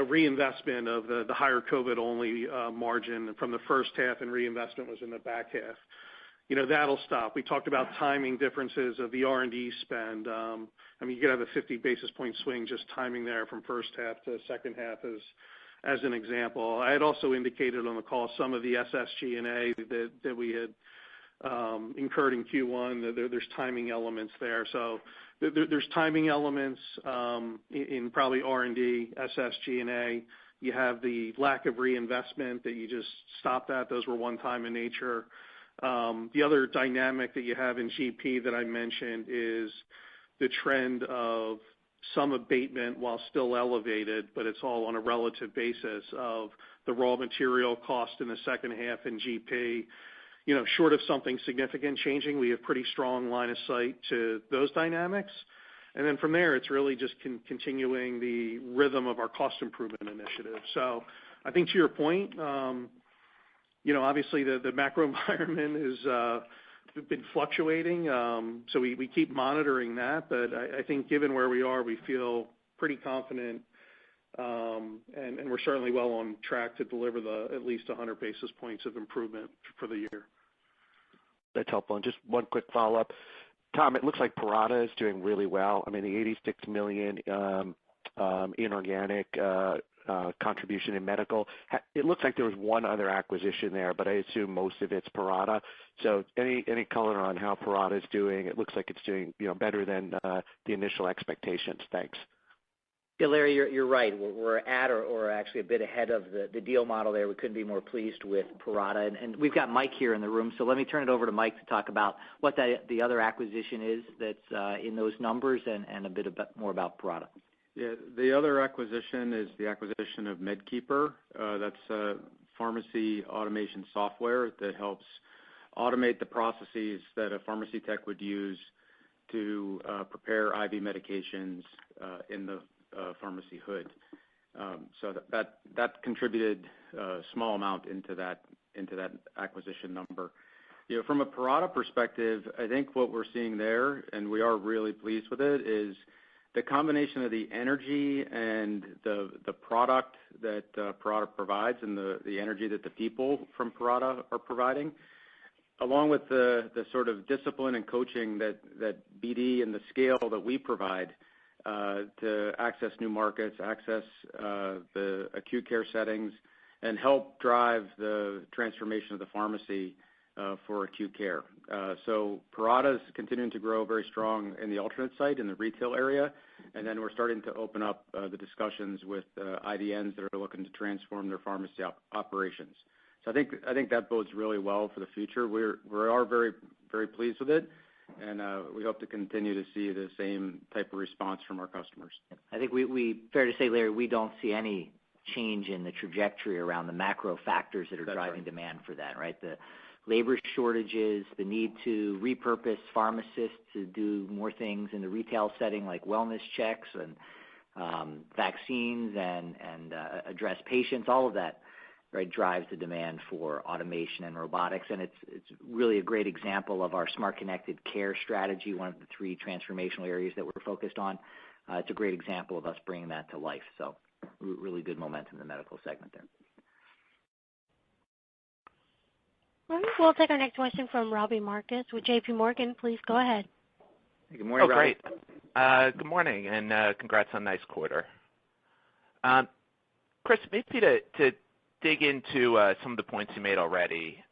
reinvestment of the higher COVID-only margin from the first half, and reinvestment was in the back half. That'll stop. We talked about timing differences of the R&D spend. You could have a 50 basis point swing just timing there from first half to second half as an example. I had also indicated on the call some of the SSG&A that we had incurred in Q1. There's timing elements there. So there's timing elements in probably R&D, SSG&A. You have the lack of reinvestment that you just stopped at. Those were one time in nature. The other dynamic that you have in GP that I mentioned is the trend of some abatement while still elevated, but it's all on a relative basis of the raw material cost in the second half in GP. Short of something significant changing, we have pretty strong line of sight to those dynamics. And then from there, it's really just continuing the rhythm of our cost improvement initiative. So I think to your point, obviously the macro environment has been fluctuating, so we keep monitoring that. But I think given where we are, we feel pretty confident, and we're certainly well on track to deliver at least 100 basis points of improvement for the year. That's helpful. And just one quick follow-up. Tom, it looks like Parata is doing really well. The $86 million inorganic contribution in medical. It looks like there was one other acquisition there, but I assume most of it's Parata. So any color on how Parata is doing? It looks like it's doing better than the initial expectations. Thanks. Yeah, Larry, you're right. We're at or actually a bit ahead of the deal model there. We couldn't be more pleased with Parata. And we've got Mike here in the room, so let me turn it over to Mike to talk about what the other acquisition is that's in those numbers and a bit more about Parata. Yeah, the other acquisition is the acquisition of MedKeeper. That's pharmacy automation software that helps automate the processes that a pharmacy tech would use to prepare IV medications in the pharmacy hood. So that contributed a small amount into that acquisition number. From a Parata perspective, I think what we're seeing there, and we are really pleased with it, is the combination of the energy and the product that Parata provides, and the energy that the people from Parata are providing, along with the sort of discipline and coaching that BD and the scale that we provide to access new markets, access the acute care settings, and help drive the transformation of the pharmacy for acute care. So Parata is continuing to grow very strong in the alternate site in the retail area, and then we're starting to open up the discussions with IDNs that are looking to transform their pharmacy operations. So I think that bodes really well for the future. We are very, very pleased with it, and we hope to continue to see the same type of response from our customers. I think we fair to say, Larry, we don't see any change in the trajectory around the macro factors that are driving demand for that, right? The labor shortages, the need to repurpose pharmacists to do more things in the retail setting like wellness checks and vaccines and address patients, all of that, right, drives the demand for automation and robotics. And it's really a great example of our smart connected care strategy, one of the three transformational areas that we're focused on. It's a great example of us bringing that to life. So really good momentum in the medical segment there. All right, we'll take our next question from Robbie Marcus with J.P. Morgan. Please go ahead. Hey, good morning, Robbie. Great. Good morning, and congrats on a nice quarter. Chris, maybe to dig into some of the points you made already.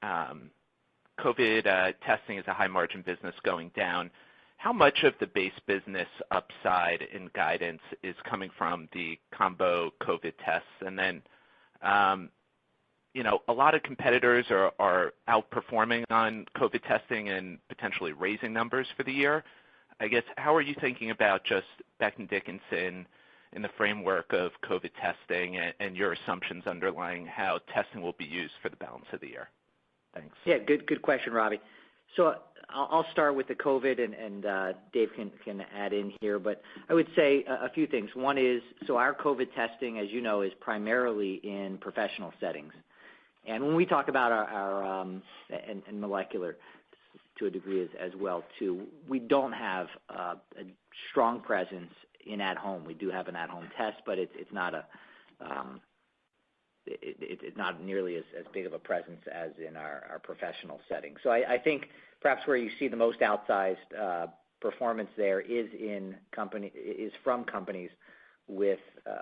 COVID testing is a high-margin business going down. How much of the base business upside in guidance is coming from the combo COVID tests? And then, a lot of competitors are outperforming on COVID testing and potentially raising numbers for the year. I guess, how are you thinking about just Becton Dickinson in the framework of COVID testing and your assumptions underlying how testing will be used for the balance of the year? Thanks. Yeah, good question, Robbie. So I'll start with the COVID, and Dave can add in here. But I would say a few things. One is, so our COVID testing, as you know, is primarily in professional settings. And when we talk about our and molecular to a degree as well, too, we don't have a strong presence in at-home. We do have an at-home test, but it's not a it's not nearly as big of a presence as in our professional setting. So I think perhaps where you see the most outsized performance there is from companies with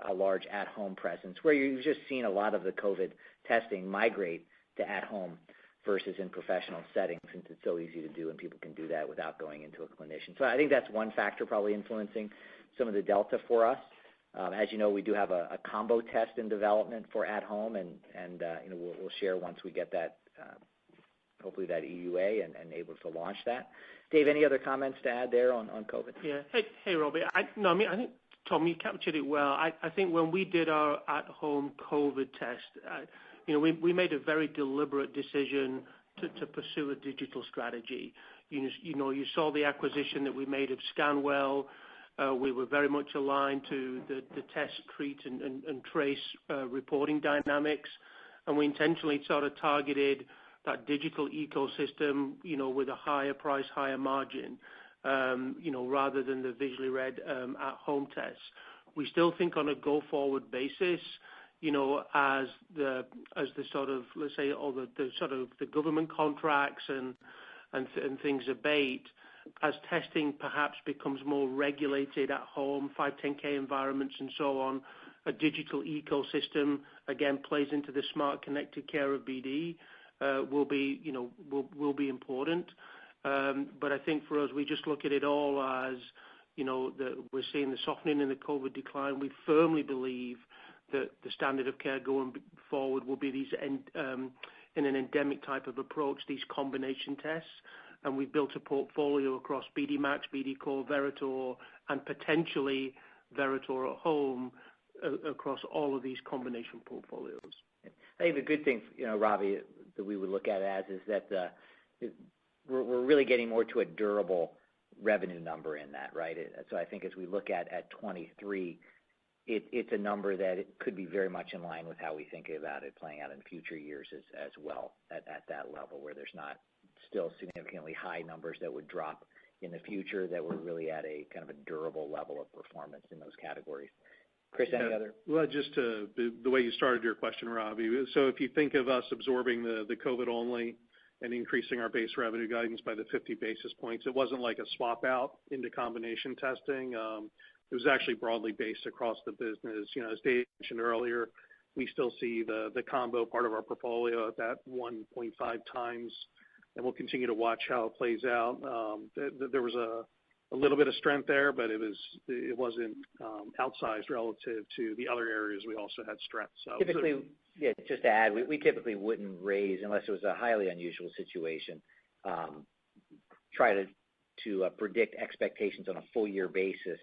a large at-home presence, where you've just seen a lot of the COVID testing migrate to at-home versus in professional settings, since it's so easy to do and people can do that without going into a clinician. So I think that's one factor probably influencing some of the delta for us. As you know, we do have a combo test in development for at-home, and we'll share once we get that, hopefully that EUA and able to launch that. Dave, any other comments to add there on COVID? Yeah. Hey, Robbie. I think, Tom, you captured it well. I think when we did our at-home COVID test, we made a very deliberate decision to pursue a digital strategy. You saw the acquisition that we made of Scanwell. We were very much aligned to the test, treat, and trace reporting dynamics, and we intentionally sort of targeted that digital ecosystem, with a higher price, higher margin, rather than the visually read at-home tests. We still think on a go-forward basis, as the sort of, let's say, all the sort of the government contracts and things abate, as testing perhaps becomes more regulated at home, 510K environments and so on, a digital ecosystem again plays into the smart connected care of BD, will be important. But I think for us, we just look at it all as, we're seeing the softening in the COVID decline. We firmly believe that the standard of care going forward will be these in an endemic type of approach, these combination tests. And we've built a portfolio across BD Max, BD Core, Veritor, and potentially Veritor at home across all of these combination portfolios. I think the good thing, Robbie, that we would look at it as is that we're really getting more to a durable revenue number in that, right? So I think as we look at 23, it's a number that it could be very much in line with how we think about it playing out in future years as well at that level, where there's not still significantly high numbers that would drop in the future, that we're really at a kind of a durable level of performance in those categories. Chris, any other? Well, just the way you started your question, Robbie. So if you think of us absorbing the COVID only and increasing our base revenue guidance by the 50 basis points, it wasn't like a swap out into combination testing. It was actually broadly based across the business. As Dave mentioned earlier, we still see the combo part of our portfolio at that 1.5 times, and we'll continue to watch how it plays out. There was a little bit of strength there, but it wasn't outsized relative to the other areas we also had strength. So typically, just to add, we typically wouldn't raise unless it was a highly unusual situation. Try to predict expectations on a full year basis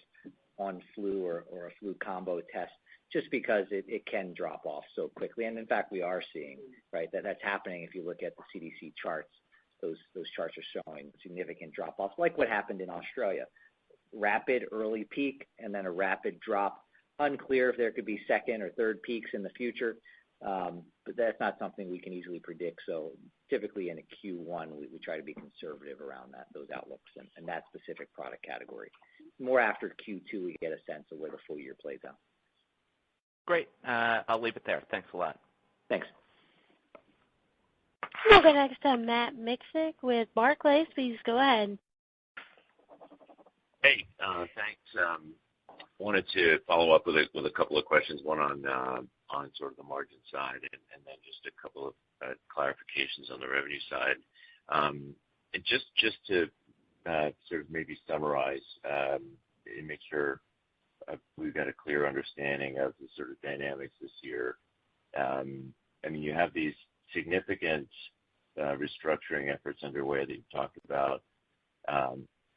on flu or a flu combo test, just because it can drop off so quickly. And in fact, we are seeing, right, that's happening. If you look at the CDC charts, those charts are showing significant drop-offs, like what happened in Australia. Rapid early peak and then a rapid drop. Unclear if there could be second or third peaks in the future, but that's not something we can easily predict. So typically in a Q1, we try to be conservative around those outlooks and that specific product category. More after Q2, we get a sense of where the full year plays out. Great. I'll leave it there. Thanks a lot. Thanks. We'll go next to Matt Miksic with Barclays. Please go ahead. Hey, thanks. Wanted to follow up with a couple of questions, one on sort of the margin side, and then just a couple of clarifications on the revenue side. And just to sort of maybe summarize and make sure we've got a clear understanding of the sort of dynamics this year. I mean, you have these significant restructuring efforts underway that you've talked about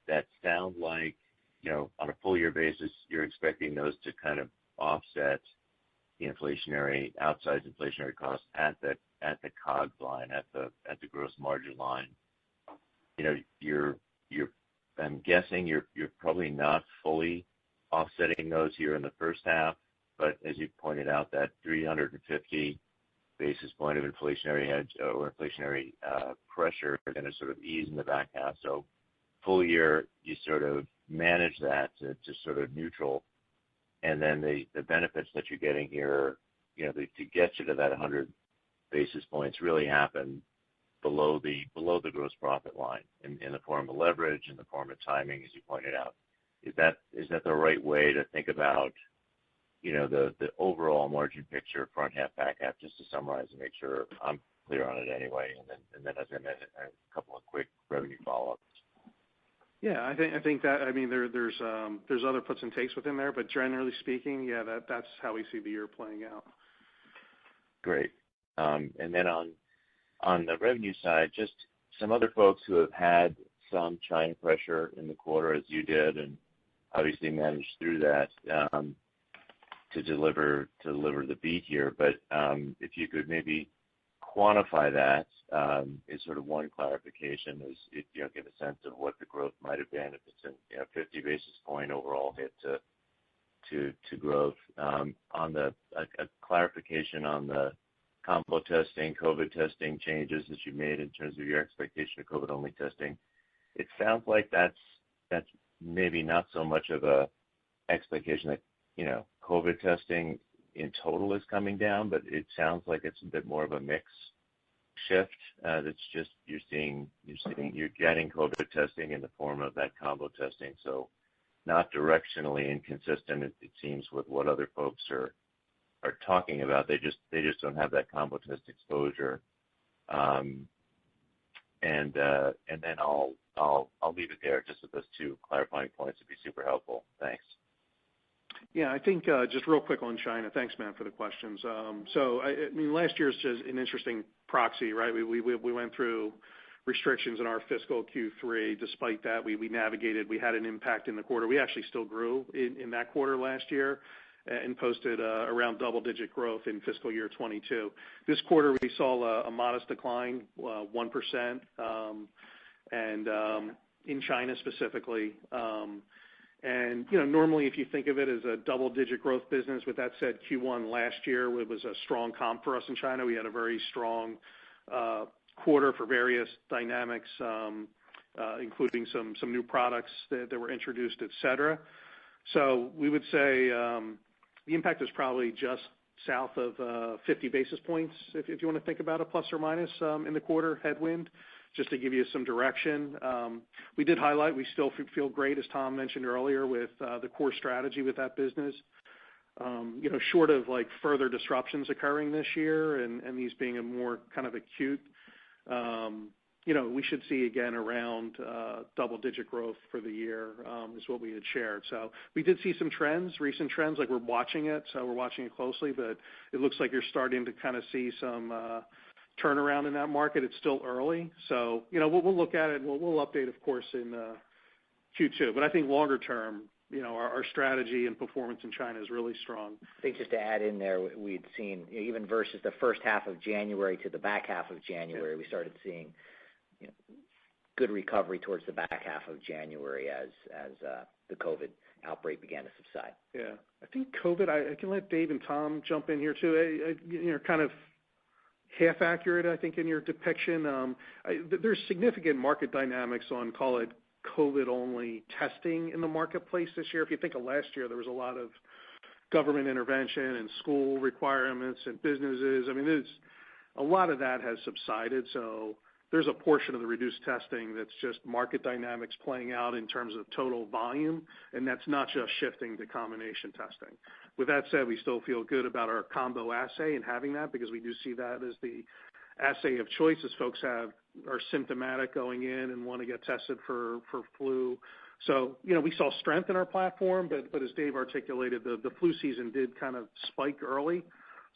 that sound like, on a full year basis, you're expecting those to kind of offset the outsized inflationary costs at the COGS line, at the gross margin line. I'm guessing you're probably not fully offsetting those here in the first half, but as you pointed out, that 350 basis point of inflationary edge or inflationary pressure are going to sort of ease in the back half. So full year, you sort of manage that to sort of neutral, and then the benefits that you're getting here to get you to that 100 basis points really happen below the gross profit line in the form of leverage, in the form of timing, as you pointed out. Is that the right way to think about the overall margin picture, front half, back half, just to summarize and make sure I'm clear on it anyway, and then as I mentioned, a couple of quick revenue follow-ups. Yeah, I think that, there's other puts and takes within there, but generally speaking, yeah, that's how we see the year playing out. Great. And then on the revenue side, just some other folks who have had some China pressure in the quarter, as you did, and obviously managed through that to deliver the beat here. But if you could maybe quantify that, is sort of one clarification, is if give a sense of what the growth might have been if it's a 50 basis point overall hit to growth. On a clarification on the combo testing, COVID testing changes that you made in terms of your expectation of COVID-only testing. It sounds like that's maybe not so much of a expectation that COVID testing in total is coming down, but it sounds like it's a bit more of a mix shift. That's just you're getting COVID testing in the form of that combo testing, so not directionally inconsistent. It seems with what other folks are talking about. They just don't have that combo test exposure. And then I'll leave it there. Just with those two clarifying points would be super helpful. Thanks. Yeah, I think just real quick on China. Thanks, Matt, for the questions. Last year's just an interesting proxy, right? We went through restrictions in our fiscal Q3. Despite that, we navigated. We had an impact in the quarter. We actually still grew in that quarter last year and posted around double-digit growth in fiscal year 22. This quarter, we saw a modest decline, 1%, and in China specifically. Normally if you think of it as a double-digit growth business, with that said, Q1 last year, it was a strong comp for us in China. We had a very strong quarter for various dynamics, including some new products that were introduced, et cetera. So we would say the impact is probably just south of 50 basis points, if you want to think about it, plus or minus in the quarter headwind, just to give you some direction. We did highlight we still feel great, as Tom mentioned earlier, with the core strategy with that business. Short of like further disruptions occurring this year and these being a more kind of acute, we should see again around double-digit growth for the year is what we had shared. So we did see some trends, recent trends, like we're watching it closely, but it looks like you're starting to kind of see some turnaround in that market. It's still early, so we'll look at it and we'll update, of course, in Q2. But I think longer term, our strategy and performance in China is really strong. I think just to add in there, we'd seen even versus the first half of January to the back half of January, we started seeing good recovery towards the back half of January as the COVID outbreak began to subside. Yeah, I think COVID. I can let Dave and Tom jump in here too. You're kind of half accurate, I think, in your depiction. There's significant market dynamics on, call it, COVID-only testing in the marketplace this year. If you think of last year, there was a lot of government intervention and school requirements and businesses. There's a lot of that has subsided. So there's a portion of the reduced testing that's just market dynamics playing out in terms of total volume, and that's not just shifting to combination testing. With that said, we still feel good about our combo assay and having that, because we do see that as the assay of choice as folks are symptomatic going in and want to get tested for flu. So, we saw strength in our platform, but as Dave articulated, the flu season did kind of spike early.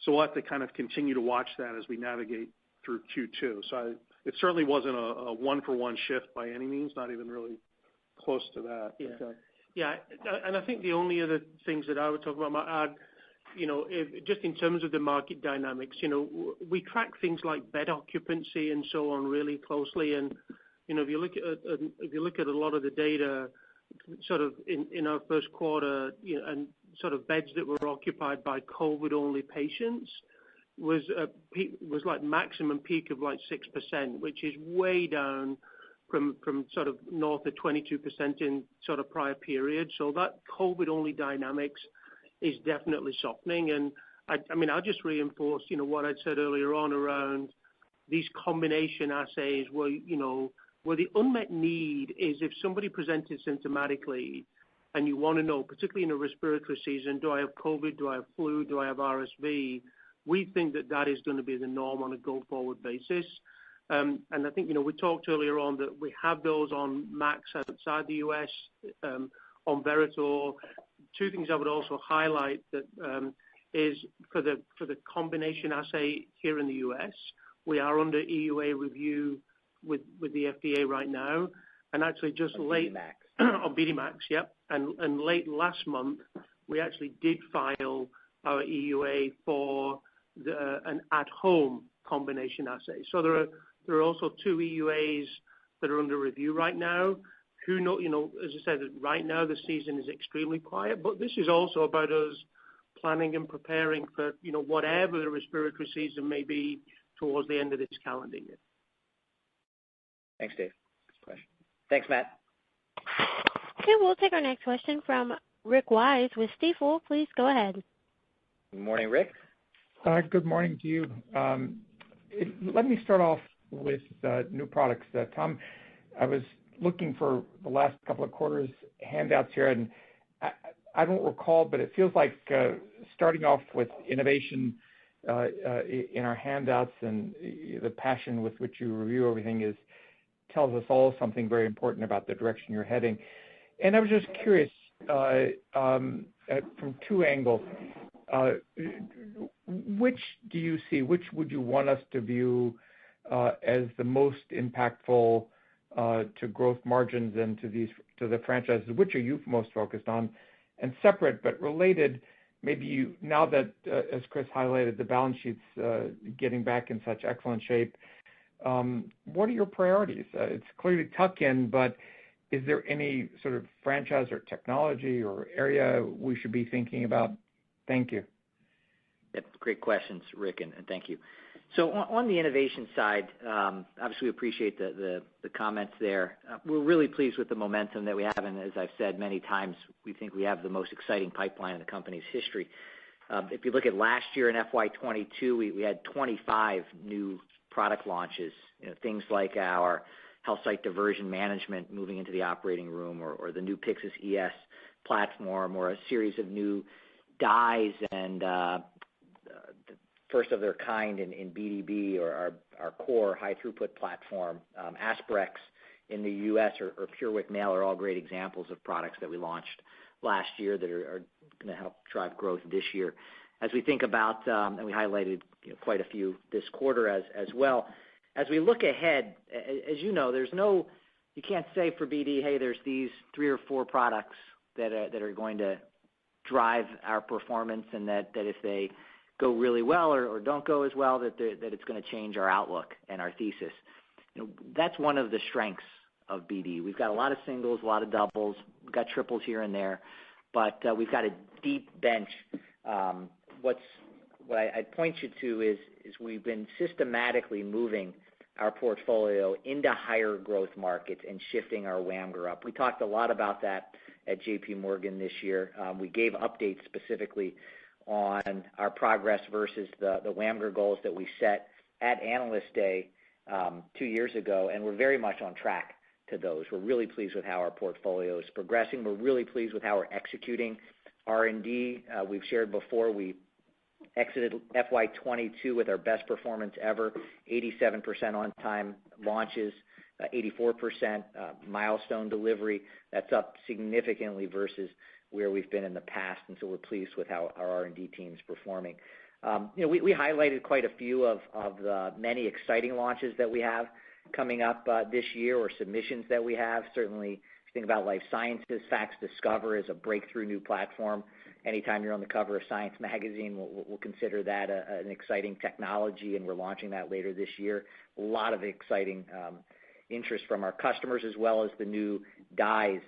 So we'll have to kind of continue to watch that as we navigate through Q2. So it certainly wasn't a one-for-one shift by any means, not even really close to that. Yeah. Yeah, and I think the only other things that I would talk about, might add, just in terms of the market dynamics, we track things like bed occupancy and so on really closely, and if you look at a lot of the data, sort of in our first quarter, and sort of beds that were occupied by COVID-only patients was like maximum peak of like 6%, which is way down from sort of north of 22% in sort of prior periods. So that COVID-only dynamics is definitely softening, and I'll just reinforce, what I said earlier on around these combination assays where the unmet need is if somebody presented symptomatically and you want to know, particularly in a respiratory season, do I have COVID, do I have flu, do I have RSV? We think that is going to be the norm on a go-forward basis. And I think, we talked earlier on that we have those on Max outside the U.S., on Veritor. Two things I would also highlight that is for the combination assay here in the U.S., we are under EUA review with the FDA right now. And actually just late on BD Max, yep. And late last month, we actually did file our EUA for an at-home combination assay. So there are also two EUAs that are under review right now. Who know, as I said, right now the season is extremely quiet, but this is also about us planning and preparing for, whatever the respiratory season may be towards the end of this calendar year. Thanks, Dave. Question. Thanks, Matt. Okay, we'll take our next question from Rick Wise with Stifel. Please go ahead. Good morning, Rick. Good morning to you. Let me start off with new products. Tom, I was looking for the last couple of quarters handouts here, and I don't recall, but it feels like starting off with innovation in our handouts and the passion with which you review everything tells us all something very important about the direction you're heading. And I was just curious from two angles. Which do you see? Which would you want us to view as the most impactful to growth margins and to the franchises? Which are you most focused on? And separate but related, maybe now that, as Chris highlighted, the balance sheet's getting back in such excellent shape, what are your priorities? It's clearly tuck-in, but is there any sort of franchise or technology or area we should be thinking about? Thank you. Yep, great questions, Rick, and thank you. So on the innovation side, obviously we appreciate the comments there. We're really pleased with the momentum that we have, and as I've said many times, we think we have the most exciting pipeline in the company's history. If you look at last year in FY22, we had 25 new product launches, things like our health site diversion management moving into the operating room, or the new Pyxis ES platform, or a series of new dyes and first of their kind in BDB, or our core high throughput platform. Aspirex in the U.S. or PureWick Male are all great examples of products that we launched last year that are going to help drive growth this year. As we think about, and we highlighted quite a few this quarter as well, as we look ahead, as you know, you can't say for BD, hey, there's these 3 or 4 products that are going to drive our performance, and that if they go really well or don't go as well, that it's going to change our outlook and our thesis. That's one of the strengths of BD. We've got a lot of singles, a lot of doubles, we've got triples here and there, but we've got a deep bench. What I'd point you to is we've been systematically moving our portfolio into higher growth markets and shifting our WAMGR up. We talked a lot about that at JP Morgan this year. We gave updates specifically on our progress versus the WAMGR goals that we set at Analyst Day 2 years ago, and we're very much on track to those. We're really pleased with how our portfolio is progressing. We're really pleased with how we're executing R&D. We've shared before, we exited FY22 with our best performance ever, 87% on-time launches, 84% milestone delivery. That's up significantly versus where we've been in the past, and so we're pleased with how our R&D team's performing. We highlighted quite a few of the many exciting launches that we have coming up this year, or submissions that we have. Certainly, if you think about life sciences, FACSDiscover is a breakthrough new platform. Anytime you're on the cover of Science magazine, we'll consider that an exciting technology, and we're launching that later this year. A lot of exciting interest from our customers, as well as the new dyes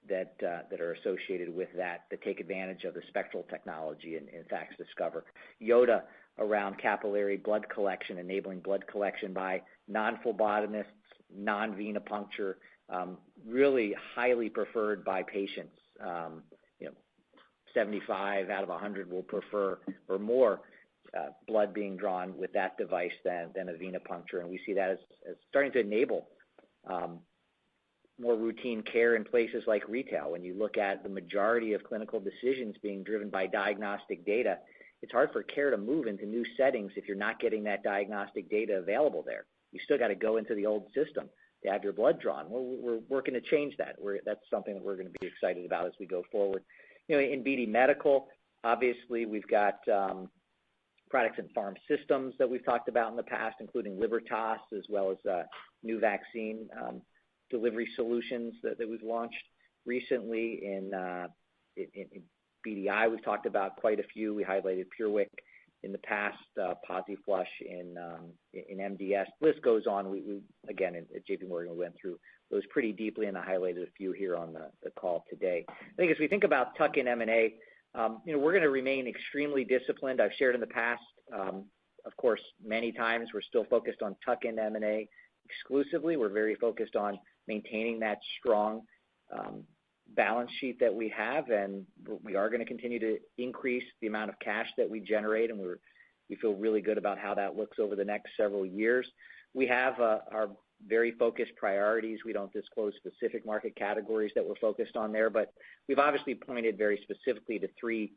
that are associated with that take advantage of the spectral technology in FACSDiscover. Yoda around capillary blood collection, enabling blood collection by non-phlebotomists, non-venipuncture, really highly preferred by patients. 75 out of 100 will prefer or more blood being drawn with that device than a venipuncture, and we see that as starting to enable more routine care in places like retail. When you look at the majority of clinical decisions being driven by diagnostic data, it's hard for care to move into new settings if you're not getting that diagnostic data available there. You still got to go into the old system to have your blood drawn. We're working to change that. That's something that we're going to be excited about as we go forward. In BD Medical, obviously we've got products and farm systems that we've talked about in the past, including Libertas, as well as new vaccine delivery solutions that we've launched recently. In BDI, we've talked about quite a few. We highlighted PureWick in the past, PosiFlush in MDS. The list goes on. We again, at JP Morgan, we went through those pretty deeply, and I highlighted a few here on the call today. I think as we think about tuck-in M&A, we're going to remain extremely disciplined. I've shared in the past, of course, many times we're still focused on tuck-in M&A exclusively. We're very focused on maintaining that strong balance sheet that we have, and we are going to continue to increase the amount of cash that we generate, and we feel really good about how that looks over the next several years. We have our very focused priorities. We don't disclose specific market categories that we're focused on there, but we've obviously pointed very specifically to 3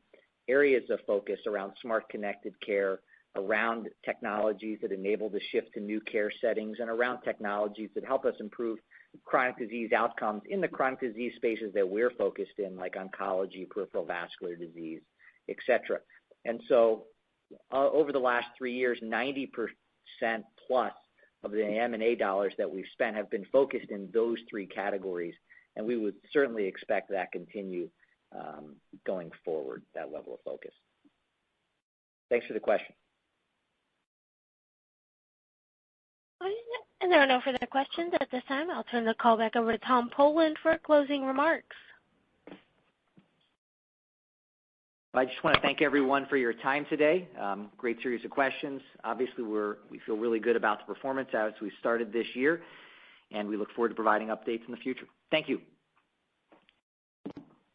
areas of focus around smart connected care, around technologies that enable the shift to new care settings, and around technologies that help us improve chronic disease outcomes in the chronic disease spaces that we're focused in, like oncology, peripheral vascular disease, et cetera. And so over the last 3 years, 90% plus of the M&A dollars that we've spent have been focused in those 3 categories, and we would certainly expect that continue going forward, that level of focus. Thanks for the question. And there are no further questions at this time. I'll turn the call back over to Tom Poland for closing remarks. I just want to thank everyone for your time today. Great series of questions. Obviously, we feel really good about the performance as we started this year, and we look forward to providing updates in the future. Thank you.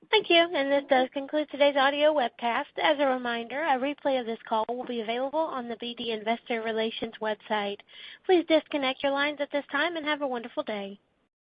Thank you, and this does conclude today's audio webcast. As a reminder, a replay of this call will be available on the BD Investor Relations website. Please disconnect your lines at this time and have a wonderful day.